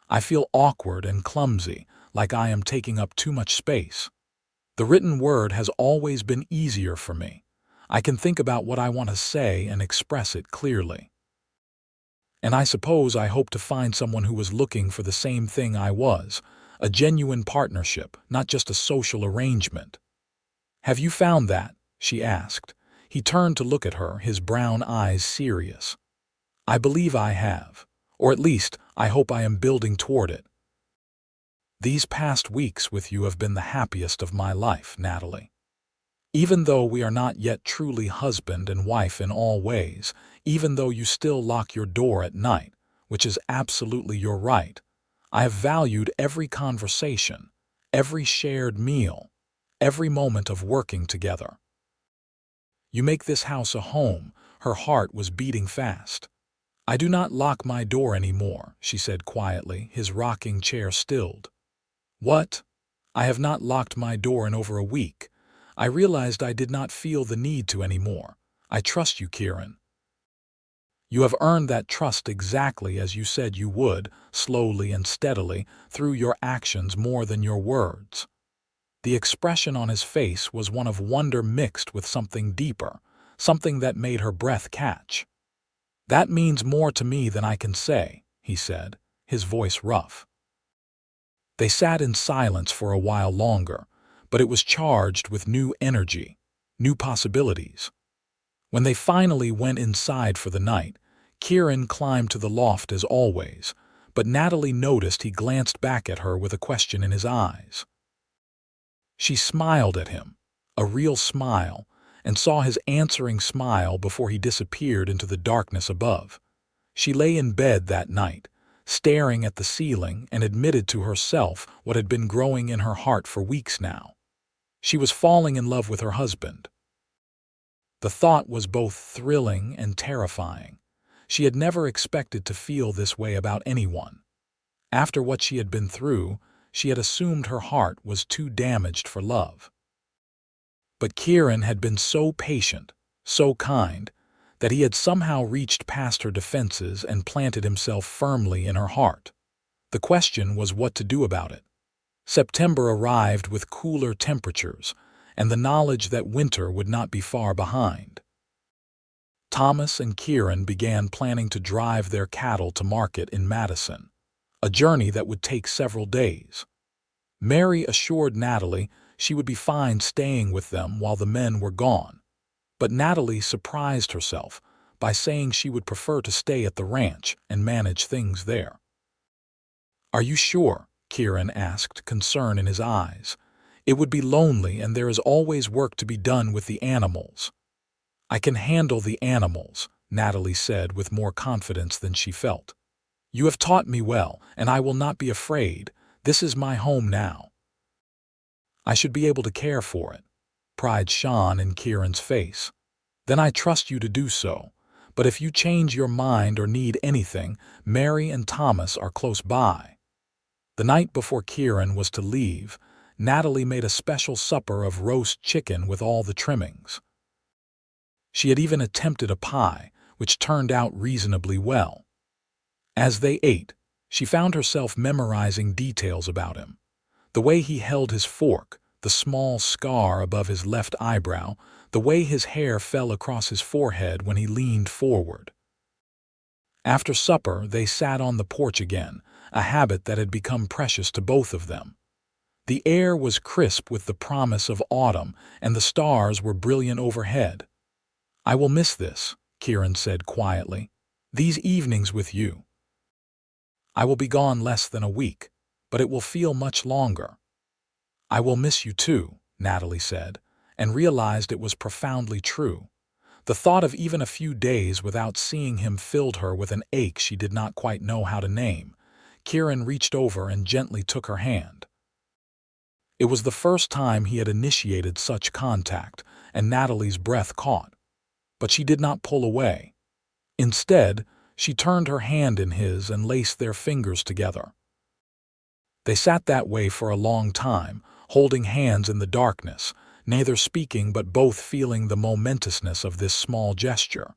Speaker 1: I feel awkward and clumsy, like I am taking up too much space. The written word has always been easier for me. I can think about what I want to say and express it clearly. And I suppose I hope to find someone who was looking for the same thing I was, a genuine partnership, not just a social arrangement." "Have you found that?" she asked. He turned to look at her, his brown eyes serious. "I believe I have, or at least I hope I am building toward it." "These past weeks with you have been the happiest of my life, Natalie. Even though we are not yet truly husband and wife in all ways, even though you still lock your door at night, which is absolutely your right, I have valued every conversation, every shared meal, every moment of working together. You make this house a home." Her heart was beating fast. "I do not lock my door anymore," she said quietly, his rocking chair stilled. "What? I have not locked my door in over a week. I realized I did not feel the need to anymore. I trust you, Kieran." "You have earned that trust exactly as you said you would, slowly and steadily, through your actions more than your words." The expression on his face was one of wonder mixed with something deeper, something that made her breath catch. "That means more to me than I can say," he said, his voice rough. They sat in silence for a while longer, but it was charged with new energy, new possibilities. When they finally went inside for the night, Kieran climbed to the loft as always, but Natalie noticed he glanced back at her with a question in his eyes. She smiled at him, a real smile, and saw his answering smile before he disappeared into the darkness above. She lay in bed that night, staring at the ceiling, and admitted to herself what had been growing in her heart for weeks now. She was falling in love with her husband. The thought was both thrilling and terrifying. She had never expected to feel this way about anyone. After what she had been through, she had assumed her heart was too damaged for love. But Kieran had been so patient, so kind, that he had somehow reached past her defenses and planted himself firmly in her heart. The question was what to do about it. September arrived with cooler temperatures, and the knowledge that winter would not be far behind. Thomas and Kieran began planning to drive their cattle to market in Madison, a journey that would take several days. Mary assured Natalie she would be fine staying with them while the men were gone, But Natalie surprised herself by saying she would prefer to stay at the ranch and manage things there. "Are you sure?" Kieran asked, concern in his eyes. "It would be lonely, and there is always work to be done with the animals." "I can handle the animals," Natalie said with more confidence than she felt. "You have taught me well, and I will not be afraid. This is my home now. I should be able to care for it." Pride shone in Kieran's face. "Then I trust you to do so. But if you change your mind or need anything, Mary and Thomas are close by." The night before Kieran was to leave, Natalie made a special supper of roast chicken with all the trimmings. She had even attempted a pie, which turned out reasonably well. As they ate, she found herself memorizing details about him. The way he held his fork, the small scar above his left eyebrow, the way his hair fell across his forehead when he leaned forward. After supper, they sat on the porch again, a habit that had become precious to both of them. The air was crisp with the promise of autumn, and the stars were brilliant overhead. "I will miss this," Kieran said quietly. "These evenings with you. I will be gone less than a week, but it will feel much longer." "I will miss you too," Natalie said, and realized it was profoundly true. The thought of even a few days without seeing him filled her with an ache she did not quite know how to name. Kieran reached over and gently took her hand. It was the first time he had initiated such contact, and Natalie's breath caught. But she did not pull away. Instead, she turned her hand in his and laced their fingers together. They sat that way for a long time, holding hands in the darkness, neither speaking but both feeling the momentousness of this small gesture.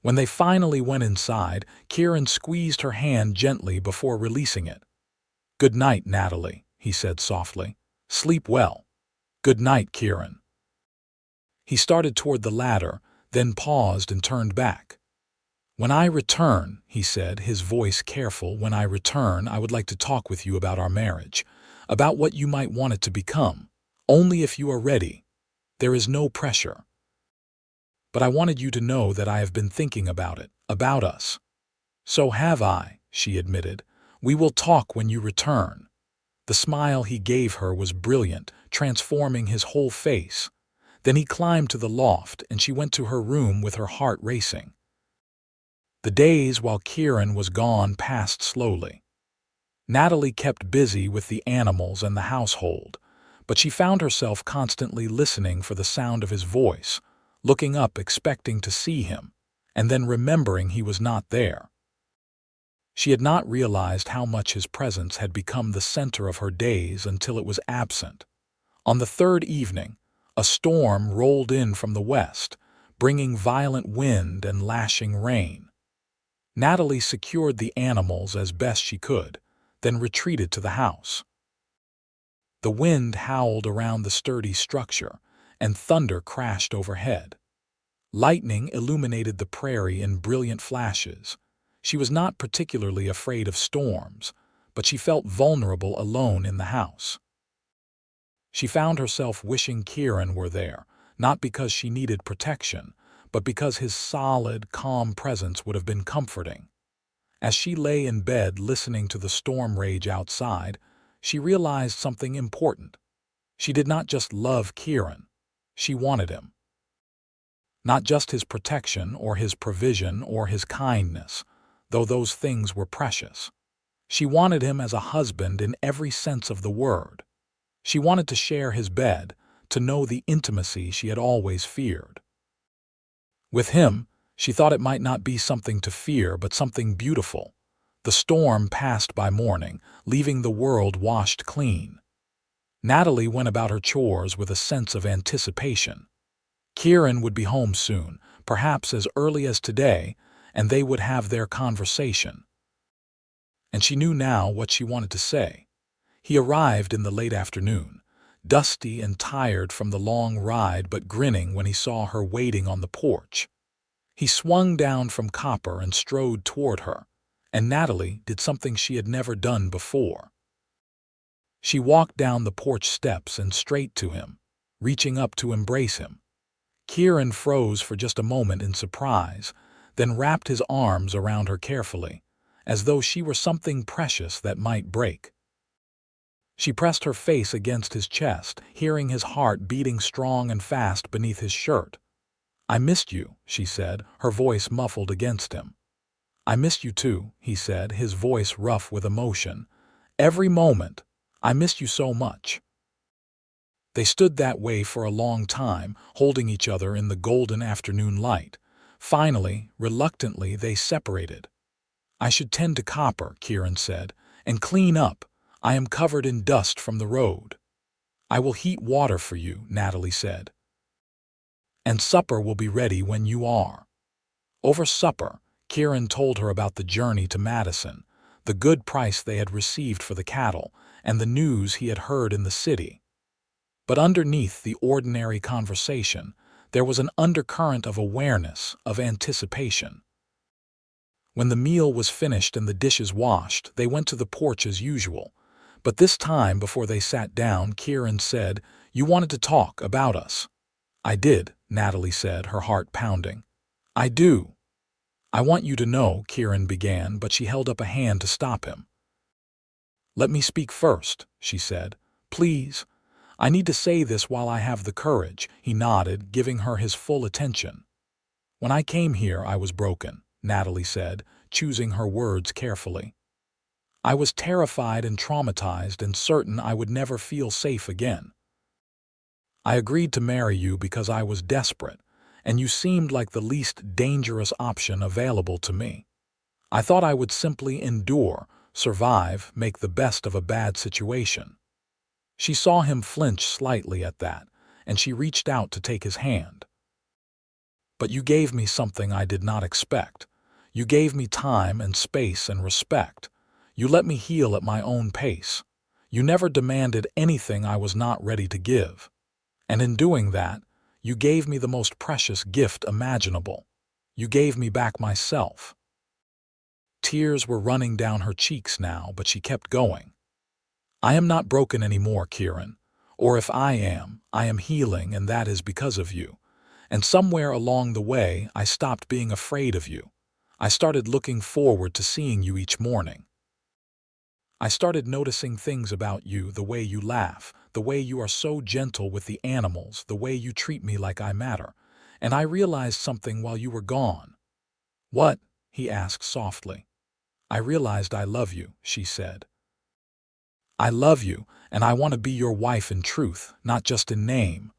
Speaker 1: When they finally went inside, Kieran squeezed her hand gently before releasing it. "Good night, Natalie," he said softly. "Sleep well." "Good night, Kieran." He started toward the ladder, then paused and turned back. "When I return," he said, his voice careful, "when I return, I would like to talk with you about our marriage, about what you might want it to become. Only if you are ready. There is no pressure. But I wanted you to know that I have been thinking about it, about us." "So have I," she admitted. "We will talk when you return." The smile he gave her was brilliant, transforming his whole face. Then he climbed to the loft, and she went to her room with her heart racing. The days while Kieran was gone passed slowly. Natalie kept busy with the animals and the household, but she found herself constantly listening for the sound of his voice, looking up expecting to see him, and then remembering he was not there. She had not realized how much his presence had become the center of her days until it was absent. On the third evening, a storm rolled in from the west, bringing violent wind and lashing rain. Natalie secured the animals as best she could, then retreated to the house. The wind howled around the sturdy structure, and thunder crashed overhead. Lightning illuminated the prairie in brilliant flashes. She was not particularly afraid of storms, but she felt vulnerable alone in the house. She found herself wishing Kieran were there, not because she needed protection, but because his solid, calm presence would have been comforting. As she lay in bed listening to the storm rage outside, she realized something important. She did not just love Kieran, she wanted him. Not just his protection or his provision or his kindness, though those things were precious. She wanted him as a husband in every sense of the word. She wanted to share his bed, to know the intimacy she had always feared. With him, she thought it might not be something to fear, but something beautiful. The storm passed by morning, leaving the world washed clean. Natalie went about her chores with a sense of anticipation. Kieran would be home soon, perhaps as early as today, and they would have their conversation. And she knew now what she wanted to say. He arrived in the late afternoon, dusty and tired from the long ride but grinning when he saw her waiting on the porch. He swung down from copper and strode toward her, and Natalie did something she had never done before. She walked down the porch steps and straight to him, reaching up to embrace him. Kieran froze for just a moment in surprise, then wrapped his arms around her carefully, as though she were something precious that might break. She pressed her face against his chest, hearing his heart beating strong and fast beneath his shirt. "I missed you," she said, her voice muffled against him. "I missed you too," he said, his voice rough with emotion. "Every moment. I missed you so much." They stood that way for a long time, holding each other in the golden afternoon light. Finally, reluctantly, they separated. "I should tend to copper," Kieran said, "and clean up. I am covered in dust from the road." "I will heat water for you," Natalie said. "And supper will be ready when you are." Over supper, Kieran told her about the journey to Madison, the good price they had received for the cattle, and the news he had heard in the city. But underneath the ordinary conversation, there was an undercurrent of awareness, of anticipation. When the meal was finished and the dishes washed, they went to the porch as usual. But this time, before they sat down, Kieran said, "You wanted to talk about us." "I did," Natalie said, her heart pounding. "I do." "I want you to know," Kieran began, but she held up a hand to stop him. "Let me speak first," she said. "Please. I need to say this while I have the courage." He nodded, giving her his full attention. "When I came here, I was broken," Natalie said, choosing her words carefully. "I was terrified and traumatized and certain I would never feel safe again. I agreed to marry you because I was desperate, and you seemed like the least dangerous option available to me. I thought I would simply endure, survive, make the best of a bad situation." She saw him flinch slightly at that, and she reached out to take his hand. "But you gave me something I did not expect. You gave me time and space and respect. You let me heal at my own pace. You never demanded anything I was not ready to give. And in doing that, you gave me the most precious gift imaginable. You gave me back myself." Tears were running down her cheeks now, but she kept going. "I am not broken anymore, Kieran. Or if I am healing, and that is because of you. And somewhere along the way, I stopped being afraid of you. I started looking forward to seeing you each morning. I started noticing things about you, the way you laugh, the way you are so gentle with the animals, the way you treat me like I matter. And I realized something while you were gone." "What?" he asked softly. "I realized I love you," she said. "I love you, and I want to be your wife in truth, not just in name.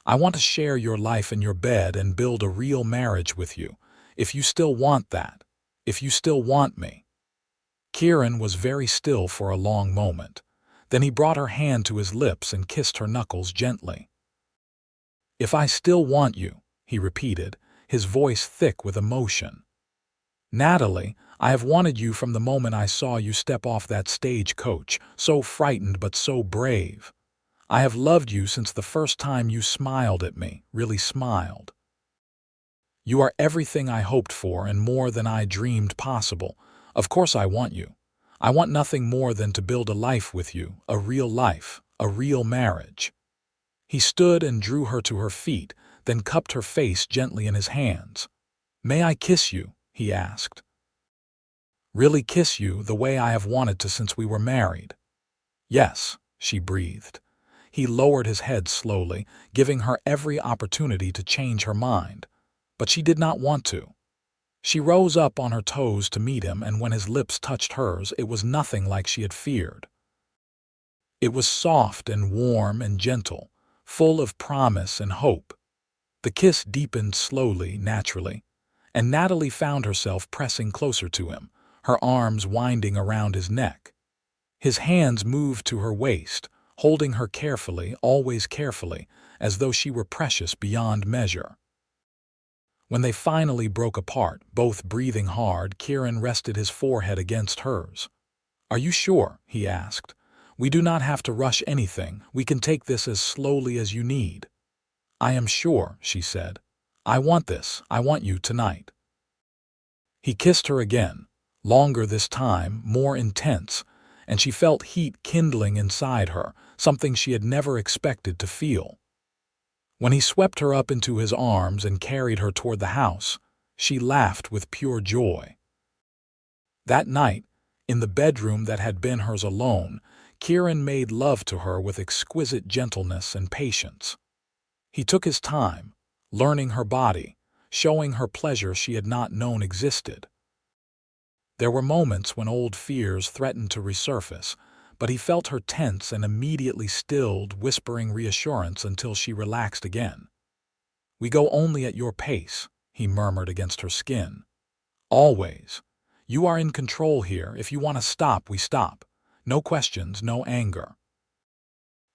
Speaker 1: I want to share your life and your bed and build a real marriage with you, if you still want that, if you still want me." Kieran was very still for a long moment. Then he brought her hand to his lips and kissed her knuckles gently. "If I still want you," he repeated, his voice thick with emotion. "Natalie, I have wanted you from the moment I saw you step off that stagecoach, so frightened but so brave. I have loved you since the first time you smiled at me, really smiled. You are everything I hoped for and more than I dreamed possible. Of course I want you. I want nothing more than to build a life with you, a real life, a real marriage." He stood and drew her to her feet, then cupped her face gently in his hands. "May I kiss you?" he asked. "Really kiss you the way I have wanted to since we were married?" "Yes," she breathed. He lowered his head slowly, giving her every opportunity to change her mind. But she did not want to. She rose up on her toes to meet him, and when his lips touched hers, it was nothing like she had feared. It was soft and warm and gentle, full of promise and hope. The kiss deepened slowly, naturally, and Natalie found herself pressing closer to him, her arms winding around his neck. His hands moved to her waist, holding her carefully, always carefully, as though she were precious beyond measure. When they finally broke apart, both breathing hard, Kieran rested his forehead against hers. "Are you sure?" he asked. "We do not have to rush anything. We can take this as slowly as you need." "I am sure," she said. "I want this. I want you tonight." He kissed her again, longer this time, more intense, and she felt heat kindling inside her, something she had never expected to feel. When he swept her up into his arms and carried her toward the house, she laughed with pure joy. That night, in the bedroom that had been hers alone, Kieran made love to her with exquisite gentleness and patience. He took his time, learning her body, showing her pleasure she had not known existed. There were moments when old fears threatened to resurface, but he felt her tense and immediately stilled, whispering reassurance until she relaxed again. "We go only at your pace," he murmured against her skin. "Always. You are in control here. If you want to stop, we stop. No questions, no anger."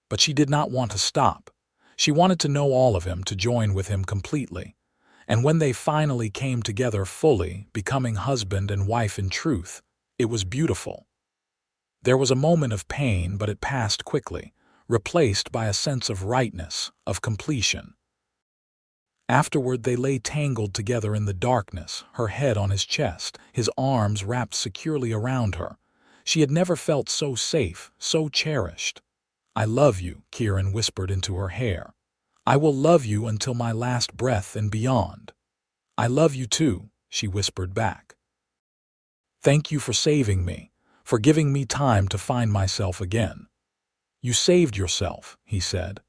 Speaker 1: But she did not want to stop. She wanted to know all of him, to join with him completely. And when they finally came together fully, becoming husband and wife in truth, it was beautiful. There was a moment of pain, but it passed quickly, replaced by a sense of rightness, of completion. Afterward, they lay tangled together in the darkness, her head on his chest, his arms wrapped securely around her. She had never felt so safe, so cherished. "I love you," Kieran whispered into her hair. "I will love you until my last breath and beyond." "I love you too," she whispered back. "Thank you for saving me, for giving me time to find myself again." "You saved yourself," he said.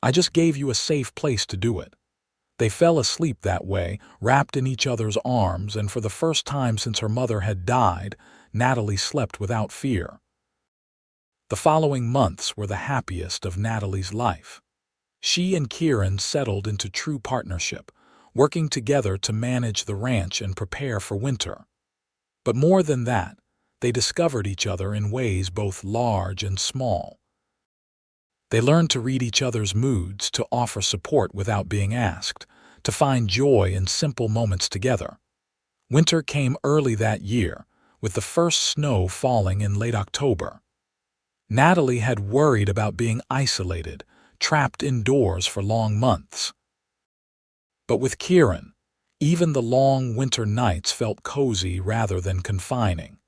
Speaker 1: "I just gave you a safe place to do it." They fell asleep that way, wrapped in each other's arms, and for the first time since her mother had died, Natalie slept without fear. The following months were the happiest of Natalie's life. She and Kieran settled into true partnership, working together to manage the ranch and prepare for winter. But more than that, they discovered each other in ways both large and small. They learned to read each other's moods, to offer support without being asked, to find joy in simple moments together. Winter came early that year, with the first snow falling in late October. Natalie had worried about being isolated, trapped indoors for long months. But with Kieran, even the long winter nights felt cozy rather than confining.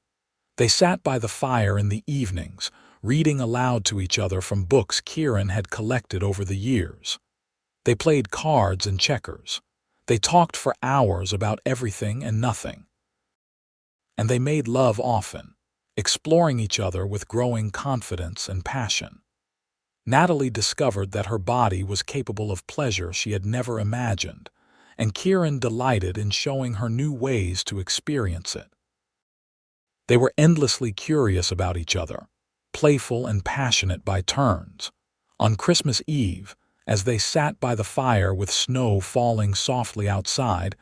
Speaker 1: They sat by the fire in the evenings, reading aloud to each other from books Kieran had collected over the years. They played cards and checkers. They talked for hours about everything and nothing. And they made love often, exploring each other with growing confidence and passion. Natalie discovered that her body was capable of pleasure she had never imagined, and Kieran delighted in showing her new ways to experience it. They were endlessly curious about each other, playful and passionate by turns. On Christmas Eve, as they sat by the fire with snow falling softly outside,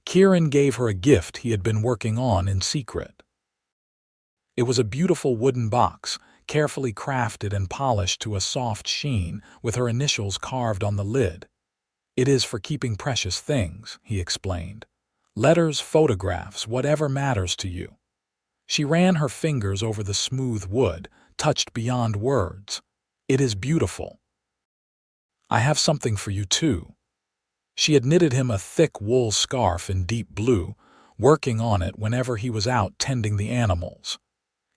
Speaker 1: Kieran gave her a gift he had been working on in secret. It was a beautiful wooden box, carefully crafted and polished to a soft sheen, with her initials carved on the lid. "It is for keeping precious things," he explained. "Letters, photographs, whatever matters to you." She ran her fingers over the smooth wood, touched beyond words. "It is beautiful. I have something for you too." She had knitted him a thick wool scarf in deep blue, working on it whenever he was out tending the animals.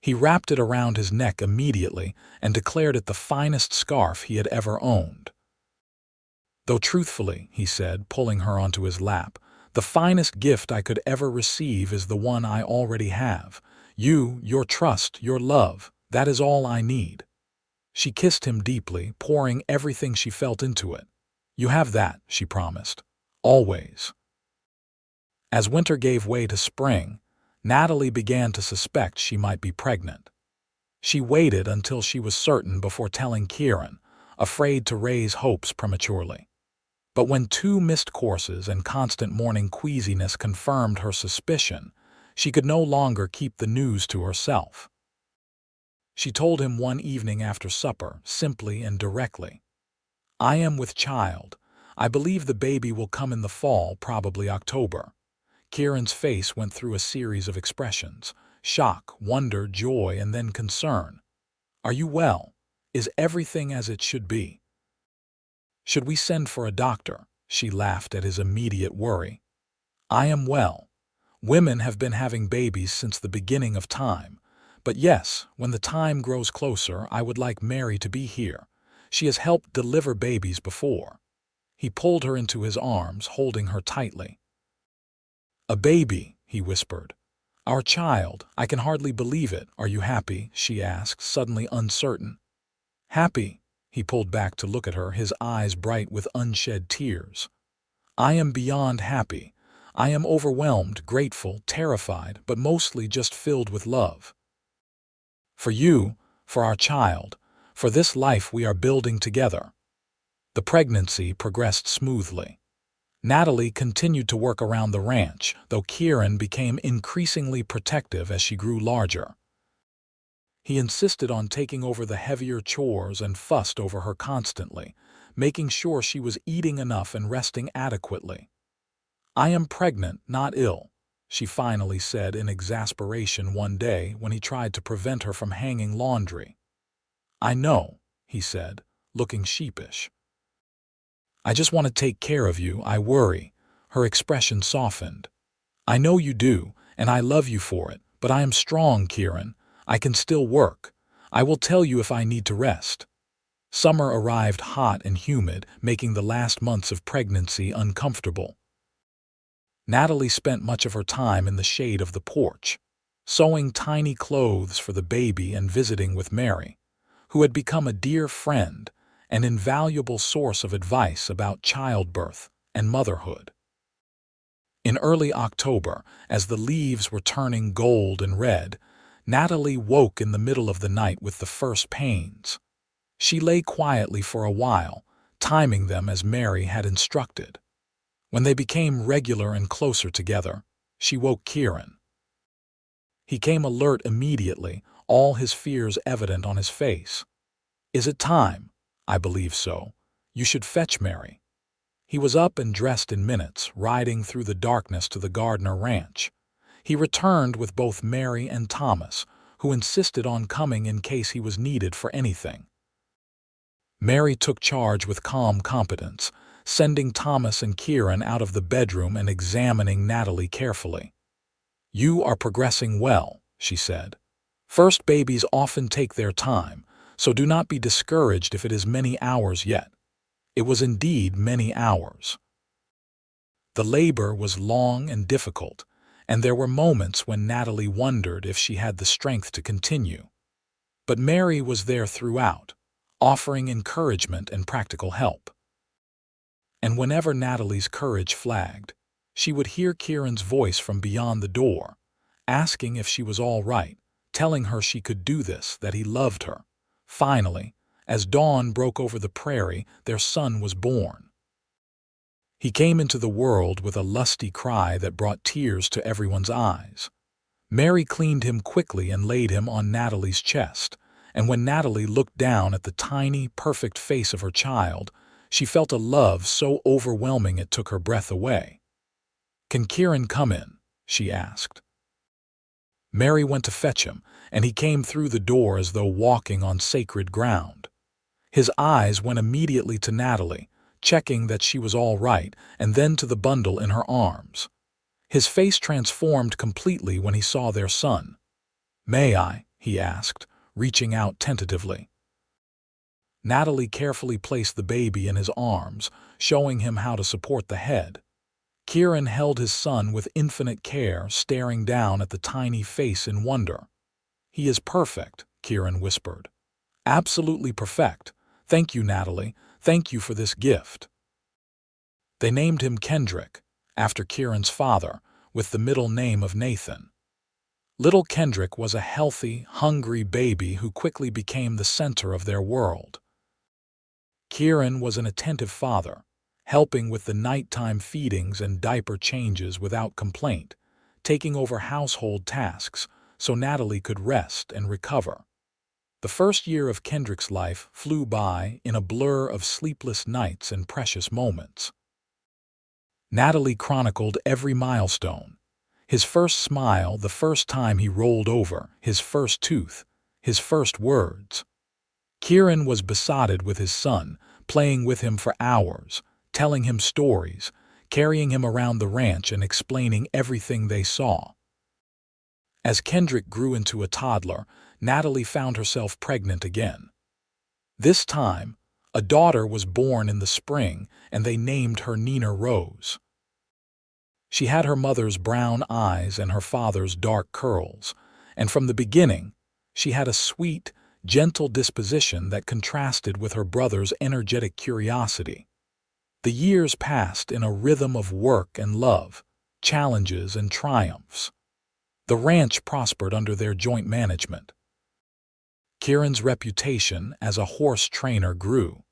Speaker 1: He wrapped it around his neck immediately and declared it the finest scarf he had ever owned. "Though truthfully," he said, pulling her onto his lap, "the finest gift I could ever receive is the one I already have. You, your trust, your love, that is all I need." She kissed him deeply, pouring everything she felt into it. "You have that," she promised. "Always." As winter gave way to spring, Natalie began to suspect she might be pregnant. She waited until she was certain before telling Kieran, afraid to raise hopes prematurely. But when 2 missed courses and constant morning queasiness confirmed her suspicion, she could no longer keep the news to herself. She told him one evening after supper, simply and directly. "I am with child. I believe the baby will come in the fall, probably October." Kieran's face went through a series of expressions: shock, wonder, joy, and then concern. "Are you well? Is everything as it should be?" "Should we send for a doctor?" She laughed at his immediate worry. "I am well. Women have been having babies since the beginning of time. But yes, when the time grows closer, I would like Mary to be here. She has helped deliver babies before." He pulled her into his arms, holding her tightly. "A baby," he whispered. "Our child. I can hardly believe it. Are you happy?" she asked, suddenly uncertain. "Happy?" He pulled back to look at her, his eyes bright with unshed tears. "I am beyond happy. I am overwhelmed, grateful, terrified, but mostly just filled with love. For you, for our child, for this life we are building together." The pregnancy progressed smoothly. Natalie continued to work around the ranch, though Kieran became increasingly protective as she grew larger. He insisted on taking over the heavier chores and fussed over her constantly, making sure she was eating enough and resting adequately. "I am pregnant, not ill," she finally said in exasperation one day when he tried to prevent her from hanging laundry. "I know," he said, looking sheepish. "I just want to take care of you. I worry." Her expression softened. "I know you do, and I love you for it, but I am strong, Kieran. I can still work. I will tell you if I need to rest." Summer arrived hot and humid, making the last months of pregnancy uncomfortable. Natalie spent much of her time in the shade of the porch, sewing tiny clothes for the baby and visiting with Mary, who had become a dear friend, an invaluable source of advice about childbirth and motherhood. In early October, as the leaves were turning gold and red, Natalie woke in the middle of the night with the first pains. She lay quietly for a while, timing them as Mary had instructed. When they became regular and closer together, she woke Kieran. He came alert immediately, all his fears evident on his face. "Is it time?" "I believe so. You should fetch Mary." He was up and dressed in minutes, riding through the darkness to the Gardner ranch. He returned with both Mary and Thomas, who insisted on coming in case he was needed for anything. Mary took charge with calm competence, sending Thomas and Kieran out of the bedroom and examining Natalie carefully. "You are progressing well," she said. "First babies often take their time, so do not be discouraged if it is many hours yet." It was indeed many hours. The labor was long and difficult, and there were moments when Natalie wondered if she had the strength to continue. But Mary was there throughout, offering encouragement and practical help. And whenever Natalie's courage flagged, she would hear Kieran's voice from beyond the door, asking if she was all right, telling her she could do this, that he loved her. Finally, as dawn broke over the prairie, their son was born. He came into the world with a lusty cry that brought tears to everyone's eyes. Mary cleaned him quickly and laid him on Natalie's chest, and when Natalie looked down at the tiny, perfect face of her child, she felt a love so overwhelming it took her breath away. "Can Kieran come in?" she asked. Mary went to fetch him, and he came through the door as though walking on sacred ground. His eyes went immediately to Natalie, checking that she was all right, and then to the bundle in her arms. His face transformed completely when he saw their son. "May I?" he asked, reaching out tentatively. Natalie carefully placed the baby in his arms, showing him how to support the head. Kieran held his son with infinite care, staring down at the tiny face in wonder. "He is perfect," Kieran whispered. "Absolutely perfect. Thank you, Natalie. Thank you for this gift." They named him Kendrick, after Kieran's father, with the middle name of Nathan. Little Kendrick was a healthy, hungry baby who quickly became the center of their world. Kieran was an attentive father, helping with the nighttime feedings and diaper changes without complaint, taking over household tasks so Natalie could rest and recover. The first year of Kendrick's life flew by in a blur of sleepless nights and precious moments. Natalie chronicled every milestone: his first smile, the first time he rolled over, his first tooth, his first words. Kieran was besotted with his son, playing with him for hours, telling him stories, carrying him around the ranch and explaining everything they saw. As Kendrick grew into a toddler, Natalie found herself pregnant again. This time, A daughter was born in the spring, and they named her Nina Rose. She had her mother's brown eyes and her father's dark curls, and from the beginning, she had a sweet, gentle disposition that contrasted with her brother's energetic curiosity. The years passed in a rhythm of work and love, challenges and triumphs. The ranch prospered under their joint management. Kieran's reputation as a horse trainer grew,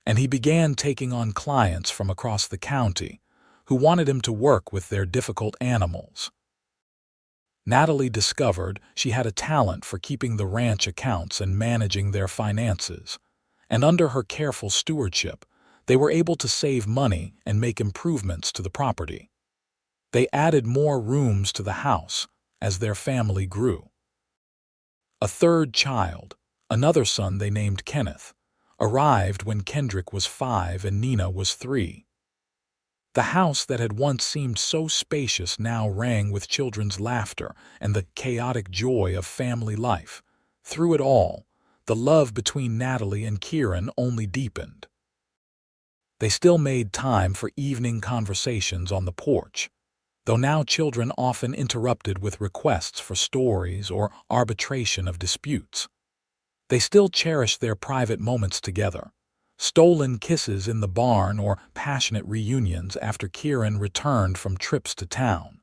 Speaker 1: and he began taking on clients from across the county who wanted him to work with their difficult animals. Natalie discovered she had a talent for keeping the ranch accounts and managing their finances, and under her careful stewardship, they were able to save money and make improvements to the property. They added more rooms to the house as their family grew. A third child, another son they named Kenneth, arrived when Kendrick was 5 and Nina was 3. The house that had once seemed so spacious now rang with children's laughter and the chaotic joy of family life. Through it all, the love between Natalie and Kieran only deepened. They still made time for evening conversations on the porch, though now children often interrupted with requests for stories or arbitration of disputes. They still cherished their private moments together, stolen kisses in the barn or passionate reunions after Kieran returned from trips to town.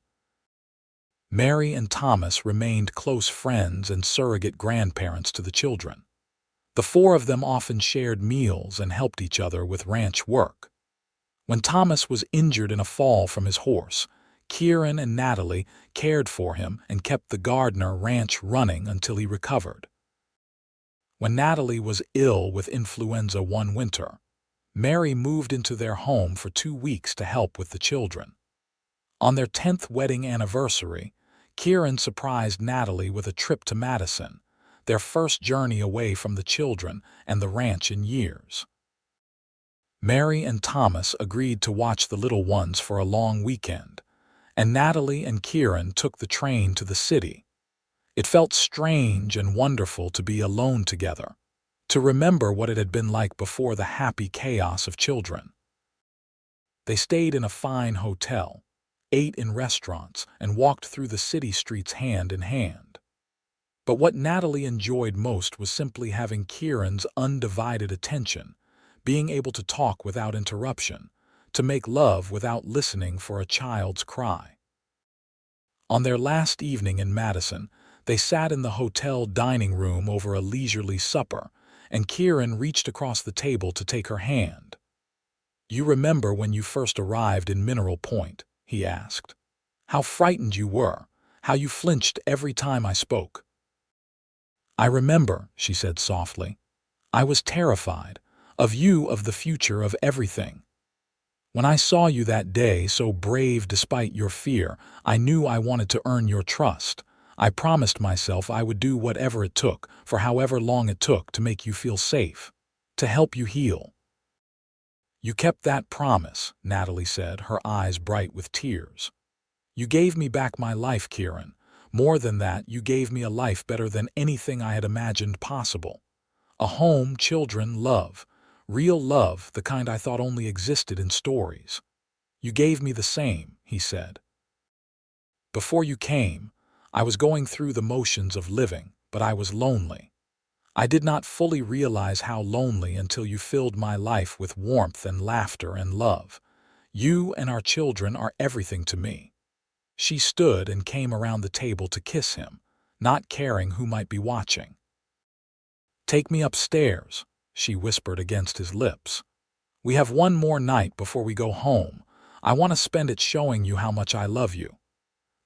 Speaker 1: Mary and Thomas remained close friends and surrogate grandparents to the children. The four of them often shared meals and helped each other with ranch work. When Thomas was injured in a fall from his horse, Kieran and Natalie cared for him and kept the Gardner Ranch running until he recovered. When Natalie was ill with influenza one winter, Mary moved into their home for 2 weeks to help with the children. On their 10th wedding anniversary, Kieran surprised Natalie with a trip to Madison, their first journey away from the children and the ranch in years. Mary and Thomas agreed to watch the little ones for a long weekend, and Natalie and Kieran took the train to the city. It felt strange and wonderful to be alone together, to remember what it had been like before the happy chaos of children. They stayed in a fine hotel, ate in restaurants, and walked through the city streets hand in hand. But what Natalie enjoyed most was simply having Kieran's undivided attention, being able to talk without interruption, to make love without listening for a child's cry. On their last evening in Madison, they sat in the hotel dining room over a leisurely supper, and Kieran reached across the table to take her hand. "You remember when you first arrived in Mineral Point?" he asked. "How frightened you were, how you flinched every time I spoke." "I remember," she said softly. "I was terrified, of you, of the future, of everything. When I saw you that day, so brave despite your fear, I knew I wanted to earn your trust. I promised myself I would do whatever it took, for however long it took, to make you feel safe, to help you heal." "You kept that promise," Natalie said, her eyes bright with tears. "You gave me back my life, Kieran. More than that, you gave me a life better than anything I had imagined possible. A home, children, love. Real love, the kind I thought only existed in stories. You gave me the same," he said. "Before you came, I was going through the motions of living, but I was lonely. I did not fully realize how lonely until you filled my life with warmth and laughter and love. You and our children are everything to me." She stood and came around the table to kiss him, not caring who might be watching. "Take me upstairs," she whispered against his lips. "We have one more night before we go home. I want to spend it showing you how much I love you."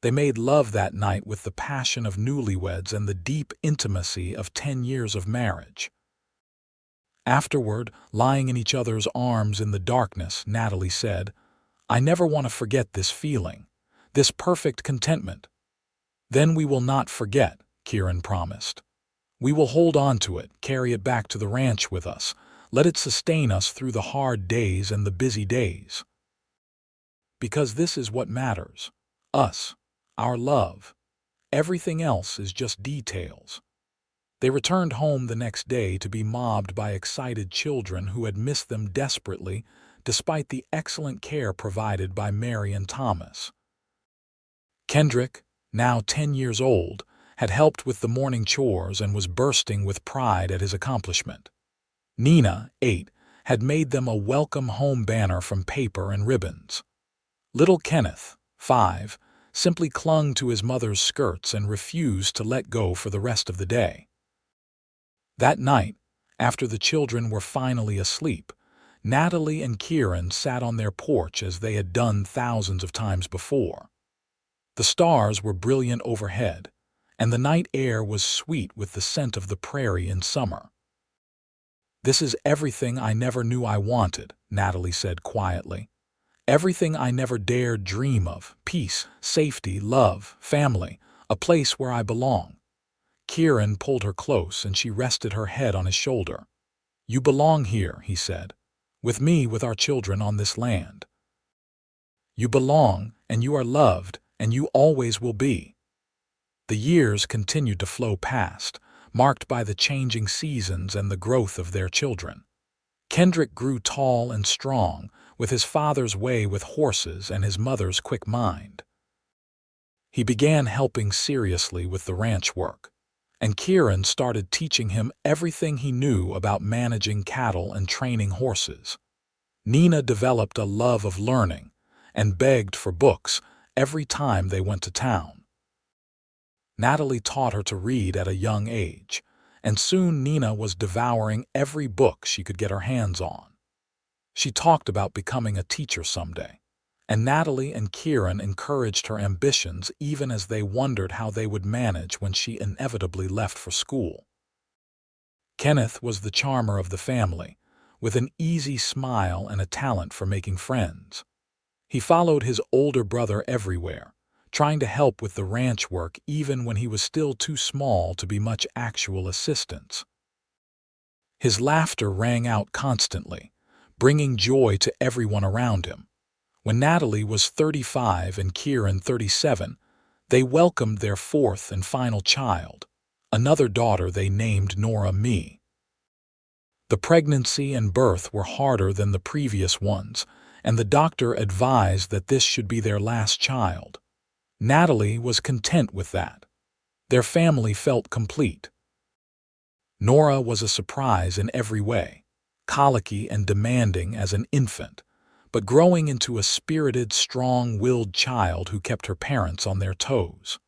Speaker 1: They made love that night with the passion of newlyweds and the deep intimacy of 10 years of marriage. Afterward, lying in each other's arms in the darkness, Natalie said, "I never want to forget this feeling, this perfect contentment." "Then we will not forget," Kieran promised. "We will hold on to it, carry it back to the ranch with us, let it sustain us through the hard days and the busy days. Because this is what matters, us, our love. Everything else is just details." They returned home the next day to be mobbed by excited children who had missed them desperately, despite the excellent care provided by Mary and Thomas. Kendrick, now 10 years old, had helped with the morning chores and was bursting with pride at his accomplishment. Nina, 8, had made them a welcome home banner from paper and ribbons. Little Kenneth, 5, simply clung to his mother's skirts and refused to let go for the rest of the day. That night, after the children were finally asleep, Natalie and Kieran sat on their porch as they had done thousands of times before. The stars were brilliant overhead, and the night air was sweet with the scent of the prairie in summer. "This is everything I never knew I wanted," Natalie said quietly. "Everything I never dared dream of: peace, safety, love, family, a place where I belong." Kieran pulled her close and she rested her head on his shoulder. "You belong here," he said, "with me, with our children on this land. You belong, and you are loved, and you always will be." The years continued to flow past, marked by the changing seasons and the growth of their children. Kendrick grew tall and strong, with his father's way with horses and his mother's quick mind. He began helping seriously with the ranch work, and Kieran started teaching him everything he knew about managing cattle and training horses. Nina developed a love of learning and begged for books every time they went to town. Natalie taught her to read at a young age, and soon Nina was devouring every book she could get her hands on. She talked about becoming a teacher someday, and Natalie and Kieran encouraged her ambitions even as they wondered how they would manage when she inevitably left for school. Kenneth was the charmer of the family, with an easy smile and a talent for making friends. He followed his older brother everywhere, trying to help with the ranch work even when he was still too small to be much actual assistance. His laughter rang out constantly, bringing joy to everyone around him. When Natalie was 35 and Kieran 37, they welcomed their fourth and final child, another daughter they named Nora Me. The pregnancy and birth were harder than the previous ones, and the doctor advised that this should be their last child. Natalie was content with that. Their family felt complete. Nora was a surprise in every way, colicky and demanding as an infant, but growing into a spirited, strong-willed child who kept her parents on their toes.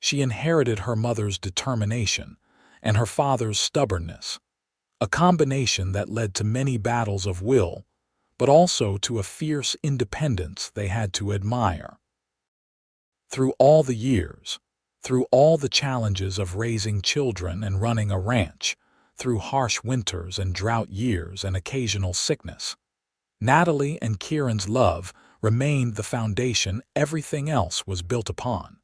Speaker 1: She inherited her mother's determination and her father's stubbornness, a combination that led to many battles of will, but also to a fierce independence they had to admire. Through all the years, through all the challenges of raising children and running a ranch, through harsh winters and drought years and occasional sickness, Natalie and Kieran's love remained the foundation everything else was built upon.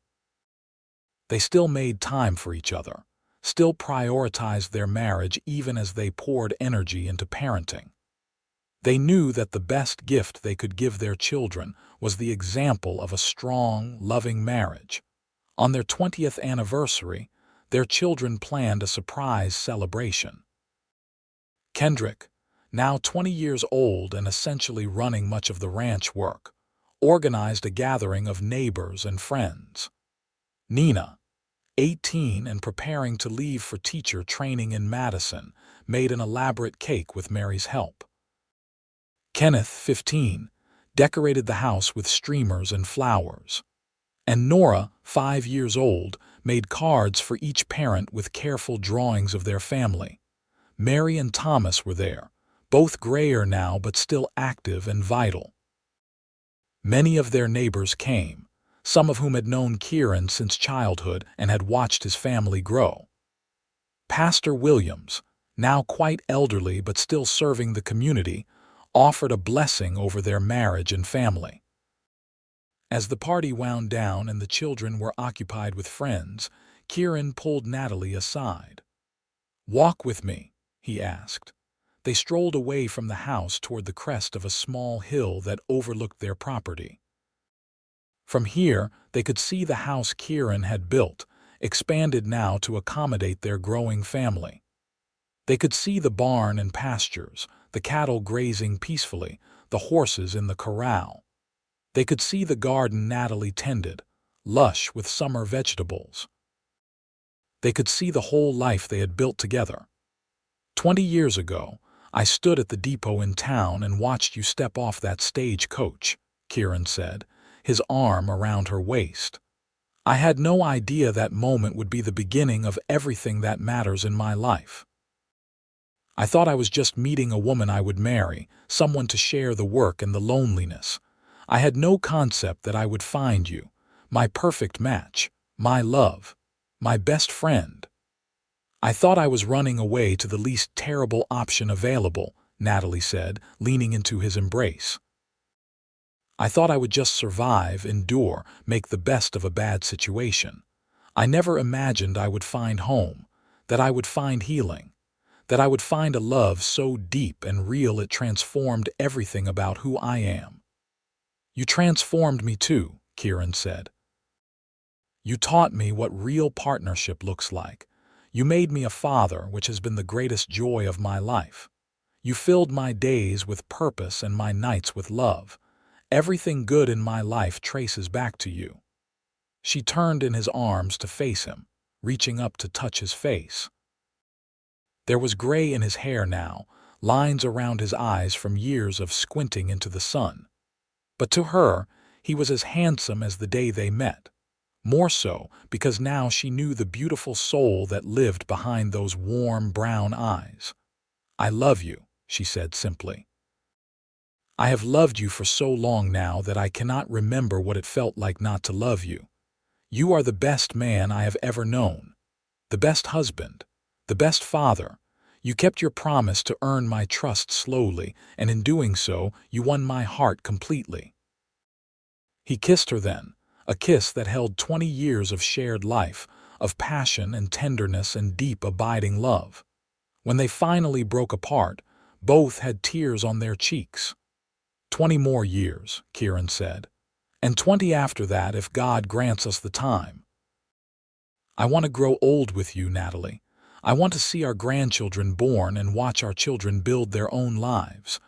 Speaker 1: They still made time for each other, still prioritized their marriage even as they poured energy into parenting. They knew that the best gift they could give their children was the example of a strong, loving marriage. On their 20th anniversary, their children planned a surprise celebration. Kendrick, now 20 years old and essentially running much of the ranch work, organized a gathering of neighbors and friends. Nina, 18 and preparing to leave for teacher training in Madison, made an elaborate cake with Mary's help. Kenneth, 15, decorated the house with streamers and flowers. And Nora, 5 years old, made cards for each parent with careful drawings of their family. Mary and Thomas were there, both grayer now but still active and vital. Many of their neighbors came, some of whom had known Kieran since childhood and had watched his family grow. Pastor Williams, now quite elderly but still serving the community, offered a blessing over their marriage and family. As the party wound down and the children were occupied with friends, Kieran pulled Natalie aside. "Walk with me," he asked. They strolled away from the house toward the crest of a small hill that overlooked their property. From here, they could see the house Kieran had built expanded now to accommodate their growing family. They could see the barn and pastures, the cattle grazing peacefully, the horses in the corral. They could see the garden Natalie tended, lush with summer vegetables. They could see the whole life they had built together. 20 years ago, I stood at the depot in town and watched you step off that stagecoach, Kieran said, his arm around her waist. I had no idea that moment would be the beginning of everything that matters in my life. I thought I was just meeting a woman I would marry, someone to share the work and the loneliness. I had no concept that I would find you, my perfect match, my love, my best friend. I thought I was running away to the least terrible option available, Natalie said, leaning into his embrace. I thought I would just survive, endure, make the best of a bad situation. I never imagined I would find home, that I would find healing, that I would find a love so deep and real it transformed everything about who I am. You transformed me too, Kieran said. You taught me what real partnership looks like. You made me a father, which has been the greatest joy of my life. You filled my days with purpose and my nights with love. Everything good in my life traces back to you. She turned in his arms to face him, reaching up to touch his face. There was gray in his hair now, lines around his eyes from years of squinting into the sun. But to her, he was as handsome as the day they met. More so, because now she knew the beautiful soul that lived behind those warm brown eyes. I love you, she said simply. I have loved you for so long now that I cannot remember what it felt like not to love you. You are the best man I have ever known, the best husband, the best father. You kept your promise to earn my trust slowly, and in doing so, you won my heart completely. He kissed her then, a kiss that held 20 years of shared life, of passion and tenderness and deep abiding love. When they finally broke apart, both had tears on their cheeks. 20 more years, Kieran said, and 20 after that if God grants us the time. I want to grow old with you, Natalie. I want to see our grandchildren born and watch our children build their own lives.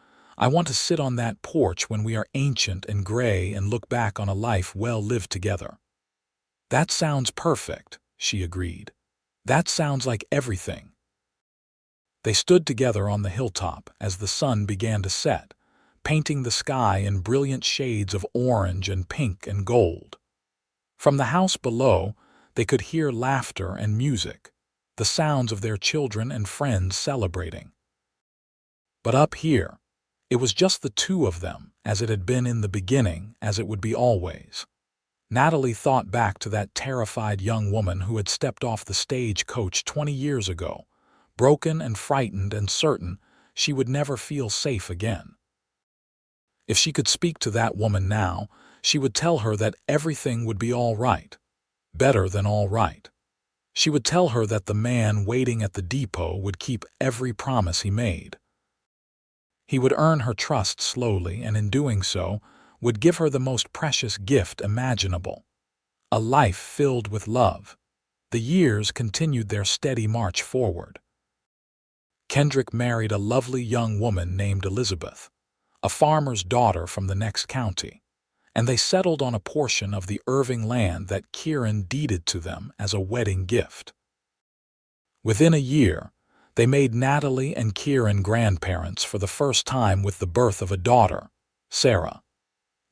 Speaker 1: I want to sit on that porch when we are ancient and gray and look back on a life well lived together. That sounds perfect, she agreed. That sounds like everything. They stood together on the hilltop as the sun began to set, painting the sky in brilliant shades of orange and pink and gold. From the house below, they could hear laughter and music, the sounds of their children and friends celebrating. But up here, it was just the two of them, as it had been in the beginning, as it would be always. Natalie thought back to that terrified young woman who had stepped off the stagecoach 20 years ago, broken and frightened and certain she would never feel safe again. If she could speak to that woman now, she would tell her that everything would be all right, better than all right. She would tell her that the man waiting at the depot would keep every promise he made. He would earn her trust slowly, and in doing so, would give her the most precious gift imaginable, a life filled with love. The years continued their steady march forward. Kendrick married a lovely young woman named Elizabeth, a farmer's daughter from the next county, and they settled on a portion of the Irving land that Kieran deeded to them as a wedding gift. Within a year, they made Natalie and Kieran grandparents for the first time with the birth of a daughter, Sarah.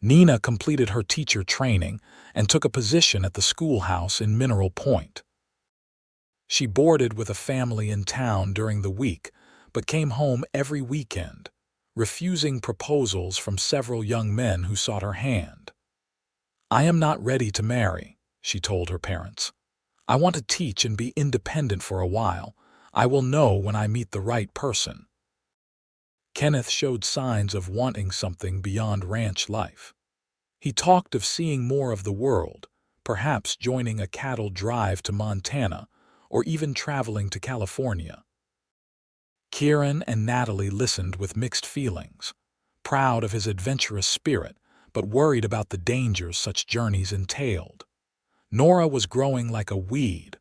Speaker 1: Nina completed her teacher training and took a position at the schoolhouse in Mineral Point. She boarded with a family in town during the week, but came home every weekend, refusing proposals from several young men who sought her hand. I am not ready to marry, she told her parents. I want to teach and be independent for a while. I will know when I meet the right person. Kenneth showed signs of wanting something beyond ranch life. He talked of seeing more of the world, perhaps joining a cattle drive to Montana, or even traveling to California. Kieran and Natalie listened with mixed feelings, proud of his adventurous spirit, but worried about the dangers such journeys entailed. Nora was growing like a weed,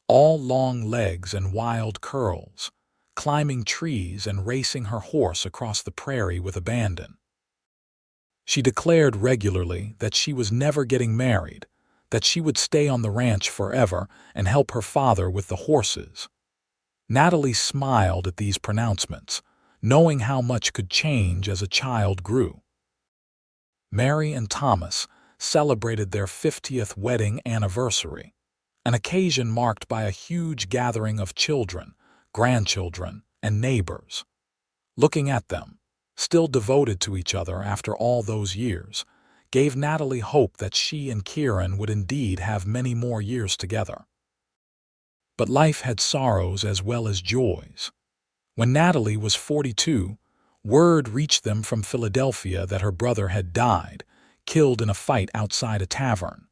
Speaker 1: all long legs and wild curls, climbing trees and racing her horse across the prairie with abandon. She declared regularly that she was never getting married, that she would stay on the ranch forever and help her father with the horses. Natalie smiled at these pronouncements, knowing how much could change as a child grew. Mary and Thomas celebrated their 50th wedding anniversary, an occasion marked by a huge gathering of children, grandchildren, and neighbors. Looking at them, still devoted to each other after all those years, gave Natalie hope that she and Kieran would indeed have many more years together. But life had sorrows as well as joys. When Natalie was 42, word reached them from Philadelphia that her brother had died, killed in a fight outside a tavern.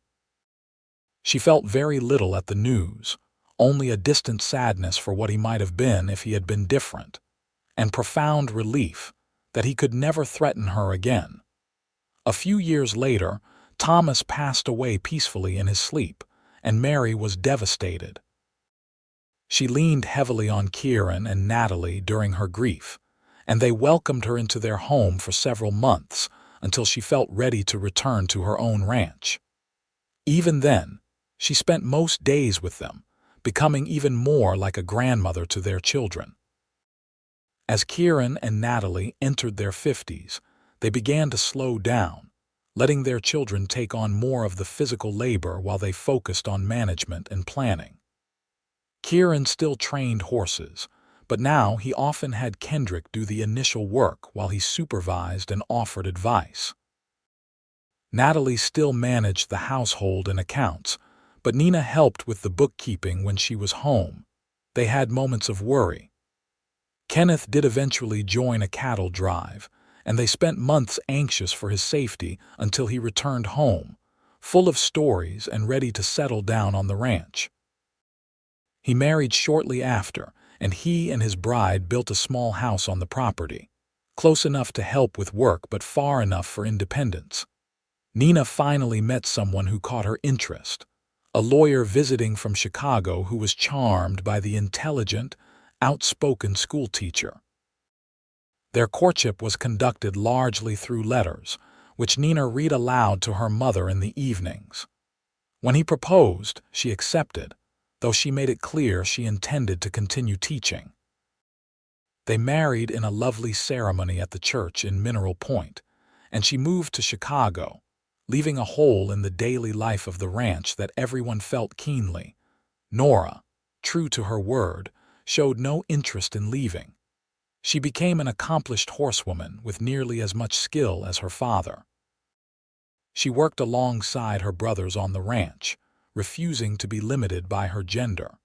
Speaker 1: She felt very little at the news, only a distant sadness for what he might have been if he had been different, and profound relief that he could never threaten her again. A few years later, Thomas passed away peacefully in his sleep, and Mary was devastated. She leaned heavily on Kieran and Natalie during her grief, and they welcomed her into their home for several months until she felt ready to return to her own ranch. Even then, she spent most days with them, becoming even more like a grandmother to their children. As Kieran and Natalie entered their 50s, they began to slow down, letting their children take on more of the physical labor while they focused on management and planning. Kieran still trained horses, but now he often had Kendrick do the initial work while he supervised and offered advice. Natalie still managed the household and accounts, but Nina helped with the bookkeeping when she was home. They had moments of worry. Kenneth did eventually join a cattle drive, and they spent months anxious for his safety until he returned home, full of stories and ready to settle down on the ranch. He married shortly after, and he and his bride built a small house on the property, close enough to help with work but far enough for independence. Nina finally met someone who caught her interest, a lawyer visiting from Chicago who was charmed by the intelligent, outspoken schoolteacher. Their courtship was conducted largely through letters, which Nina read aloud to her mother in the evenings. When he proposed, she accepted, though she made it clear she intended to continue teaching. They married in a lovely ceremony at the church in Mineral Point, and she moved to Chicago, leaving a hole in the daily life of the ranch that everyone felt keenly. Nora, true to her word, showed no interest in leaving. She became an accomplished horsewoman with nearly as much skill as her father. She worked alongside her brothers on the ranch, refusing to be limited by her gender.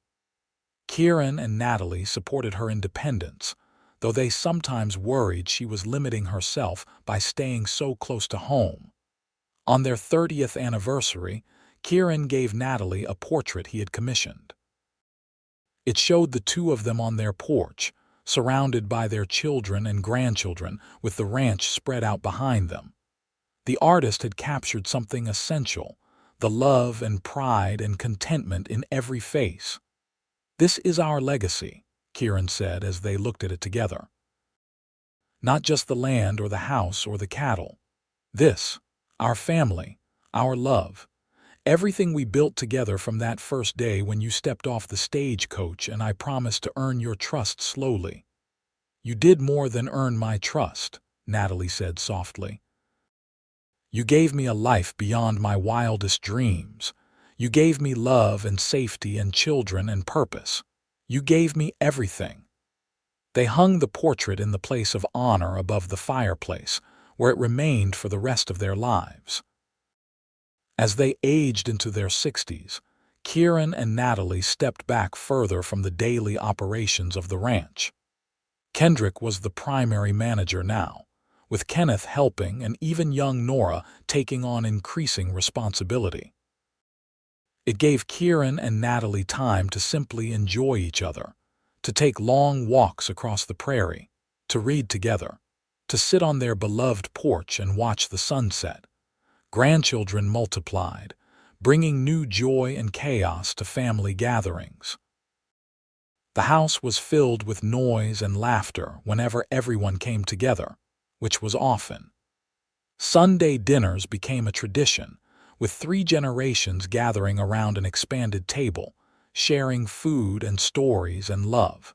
Speaker 1: Kieran and Natalie supported her independence, though they sometimes worried she was limiting herself by staying so close to home. On their 30th anniversary, Kieran gave Natalie a portrait he had commissioned. It showed the two of them on their porch, surrounded by their children and grandchildren, with the ranch spread out behind them. The artist had captured something essential, the love and pride and contentment in every face. "This is our legacy," Kieran said as they looked at it together. "Not just the land or the house or the cattle. This, our family, our love. Everything we built together from that first day when you stepped off the stagecoach and I promised to earn your trust slowly." "You did more than earn my trust," Natalie said softly. "You gave me a life beyond my wildest dreams. You gave me love and safety and children and purpose. You gave me everything." They hung the portrait in the place of honor above the fireplace, where it remained for the rest of their lives. As they aged into their 60s, Kieran and Natalie stepped back further from the daily operations of the ranch. Kendrick was the primary manager now, with Kenneth helping and even young Nora taking on increasing responsibility. It gave Kieran and Natalie time to simply enjoy each other, to take long walks across the prairie, to read together, to sit on their beloved porch and watch the sunset. Grandchildren multiplied, bringing new joy and chaos to family gatherings. The house was filled with noise and laughter whenever everyone came together, which was often. Sunday dinners became a tradition, with 3 generations gathering around an expanded table, sharing food and stories and love.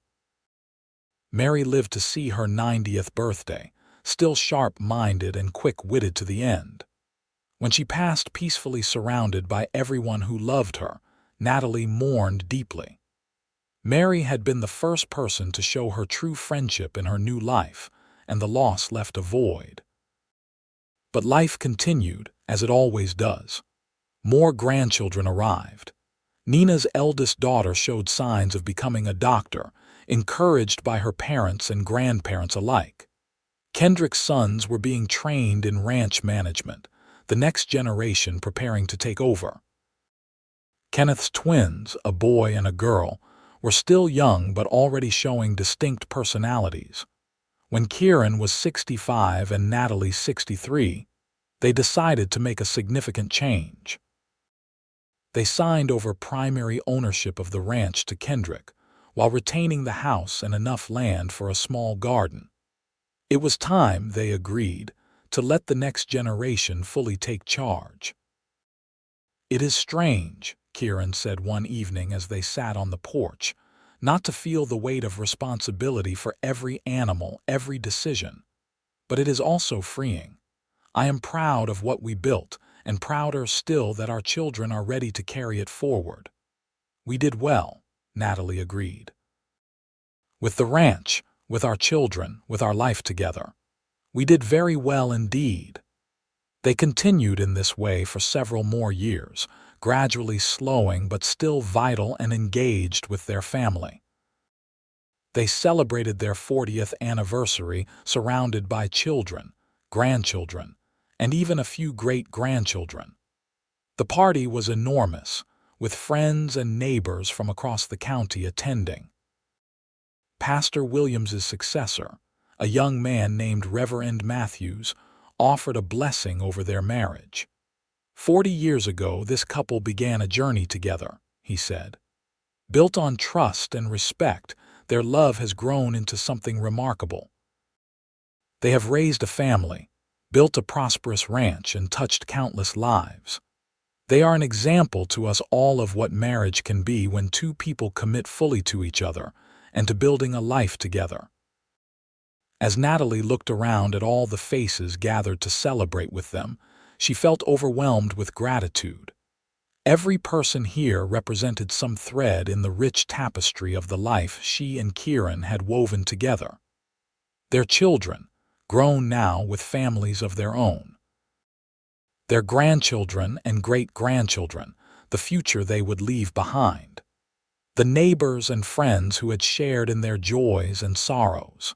Speaker 1: Mary lived to see her 90th birthday, still sharp-minded and quick-witted to the end. When she passed peacefully surrounded by everyone who loved her, Natalie mourned deeply. Mary had been the first person to show her true friendship in her new life, and the loss left a void. But life continued, as it always does. More grandchildren arrived. Nina's eldest daughter showed signs of becoming a doctor, encouraged by her parents and grandparents alike. Kendrick's sons were being trained in ranch management, the next generation preparing to take over. Kenneth's twins, a boy and a girl, were still young but already showing distinct personalities. When Kieran was 65 and Natalie 63, they decided to make a significant change. They signed over primary ownership of the ranch to Kendrick, while retaining the house and enough land for a small garden. It was time, they agreed, to let the next generation fully take charge. "It is strange," Kieran said one evening as they sat on the porch, "not to feel the weight of responsibility for every animal, every decision. But it is also freeing. I am proud of what we built, and prouder still that our children are ready to carry it forward." "We did well," Natalie agreed. "With the ranch, with our children, with our life together. We did very well indeed." They continued in this way for several more years, gradually slowing but still vital and engaged with their family. They celebrated their 40th anniversary surrounded by children, grandchildren, and even a few great-grandchildren. The party was enormous, with friends and neighbors from across the county attending. Pastor Williams's successor, a young man named Reverend Matthews, offered a blessing over their marriage. 40 years ago, this couple began a journey together, he said. Built on trust and respect, their love has grown into something remarkable. They have raised a family, built a prosperous ranch, and touched countless lives. They are an example to us all of what marriage can be when 2 people commit fully to each other and to building a life together. As Natalie looked around at all the faces gathered to celebrate with them, she felt overwhelmed with gratitude. Every person here represented some thread in the rich tapestry of the life she and Kieran had woven together. Their children, grown now with families of their own. Their grandchildren and great-grandchildren, the future they would leave behind. The neighbors and friends who had shared in their joys and sorrows.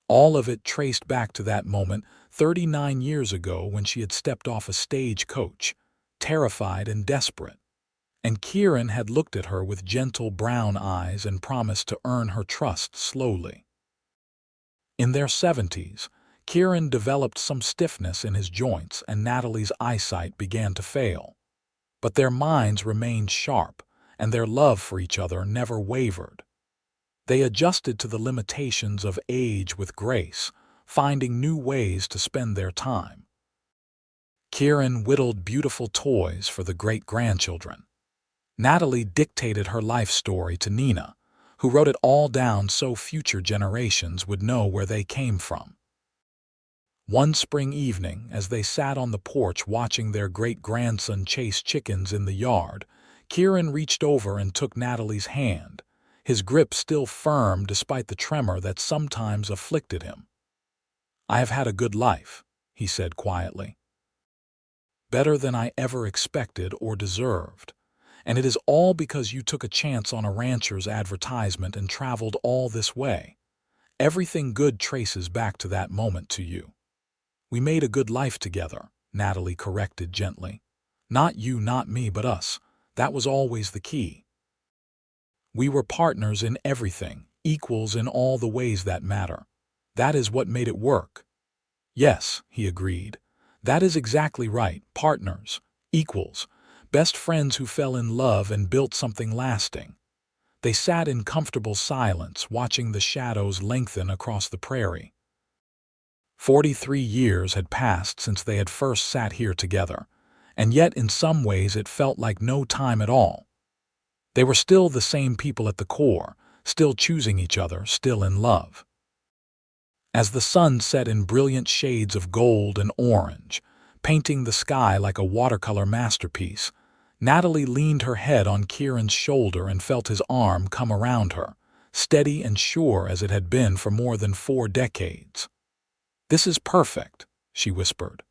Speaker 1: All of it traced back to that moment 39 years ago when she had stepped off a stagecoach, terrified and desperate. And Kieran had looked at her with gentle brown eyes and promised to earn her trust slowly. In their 70s, Kieran developed some stiffness in his joints and Natalie's eyesight began to fail. But their minds remained sharp, and their love for each other never wavered. They adjusted to the limitations of age with grace, finding new ways to spend their time. Kieran whittled beautiful toys for the great-grandchildren. Natalie dictated her life story to Nina, who wrote it all down so future generations would know where they came from. One spring evening, as they sat on the porch watching their great-grandson chase chickens in the yard, Kieran reached over and took Natalie's hand, his grip still firm despite the tremor that sometimes afflicted him. "I have had a good life," he said quietly. "Better than I ever expected or deserved. And it is all because you took a chance on a rancher's advertisement and traveled all this way. Everything good traces back to that moment to you." "We made a good life together," Natalie corrected gently. "Not you, not me, but us. That was always the key. We were partners in everything, equals in all the ways that matter. That is what made it work." "Yes," he agreed. "That is exactly right, partners, Equals, best friends who fell in love and built something lasting. They sat in comfortable silence, watching the shadows lengthen across the prairie. 43 years had passed since they had first sat here together, and yet in some ways it felt like no time at all. They were still the same people at the core, still choosing each other, still in love. As the sun set in brilliant shades of gold and orange, painting the sky like a watercolor masterpiece, Natalie leaned her head on Kieran's shoulder and felt his arm come around her, steady and sure as it had been for more than 4 decades. "This is perfect," she whispered.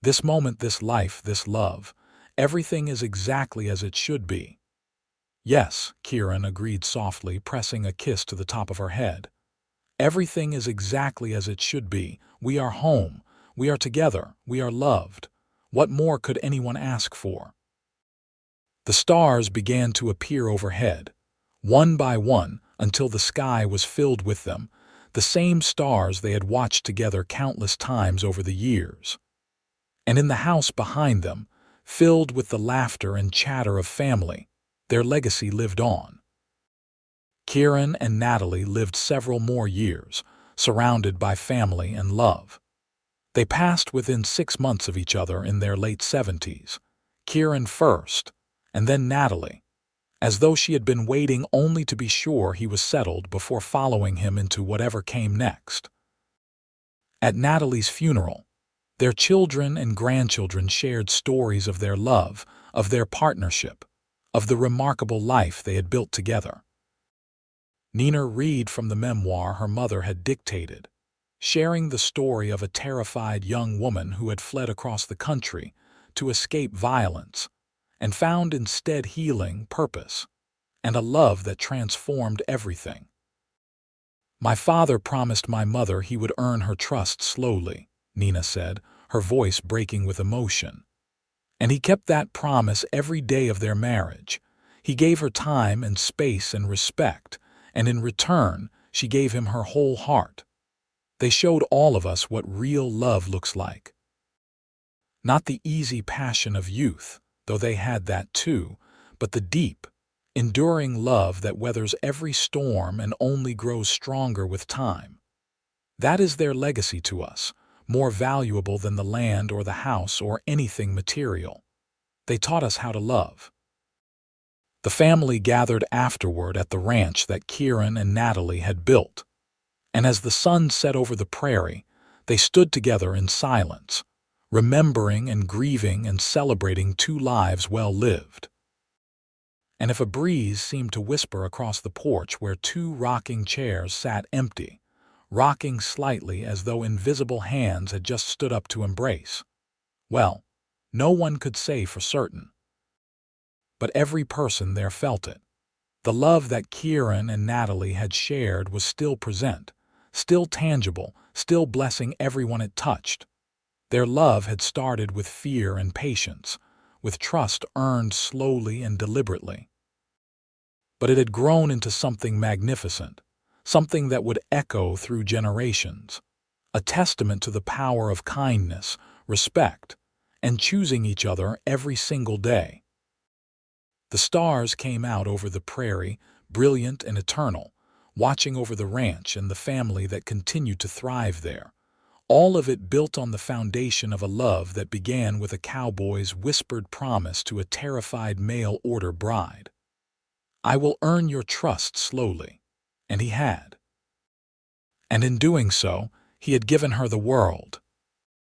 Speaker 1: "This moment, this life, this love, everything is exactly as it should be." "Yes," Kieran agreed softly, pressing a kiss to the top of her head. "Everything is exactly as it should be. We are home. We are together. We are loved. What more could anyone ask for?" The stars began to appear overhead, one by one, until the sky was filled with them, the same stars they had watched together countless times over the years. And in the house behind them, filled with the laughter and chatter of family, their legacy lived on. Kieran and Natalie lived several more years, surrounded by family and love. They passed within 6 months of each other in their late 70s, Kieran first, and then Natalie, as though she had been waiting only to be sure he was settled before following him into whatever came next. At Natalie's funeral, their children and grandchildren shared stories of their love, of their partnership, of the remarkable life they had built together. Nina read from the memoir her mother had dictated, sharing the story of a terrified young woman who had fled across the country to escape violence and found instead healing, purpose, and a love that transformed everything. "My father promised my mother he would earn her trust slowly," Nina said, her voice breaking with emotion. "And he kept that promise every day of their marriage. He gave her time and space and respect, and in return, she gave him her whole heart. They showed all of us what real love looks like. Not the easy passion of youth, though they had that too, but the deep, enduring love that weathers every storm and only grows stronger with time. That is their legacy to us, more valuable than the land or the house or anything material. They taught us how to love." The family gathered afterward at the ranch that Kieran and Natalie had built, and as the sun set over the prairie, they stood together in silence, remembering and grieving and celebrating 2 lives well lived. And if a breeze seemed to whisper across the porch where 2 rocking chairs sat empty, rocking slightly as though invisible hands had just stood up to embrace, well, no one could say for certain. But every person there felt it. The love that Kieran and Natalie had shared was still present, still tangible, still blessing everyone it touched. Their love had started with fear and patience, with trust earned slowly and deliberately. But it had grown into something magnificent, something that would echo through generations, a testament to the power of kindness, respect, and choosing each other every single day. The stars came out over the prairie, brilliant and eternal, watching over the ranch and the family that continued to thrive there. All of it built on the foundation of a love that began with a cowboy's whispered promise to a terrified mail-order bride. "I will earn your trust slowly." And he had. And in doing so, he had given her the world.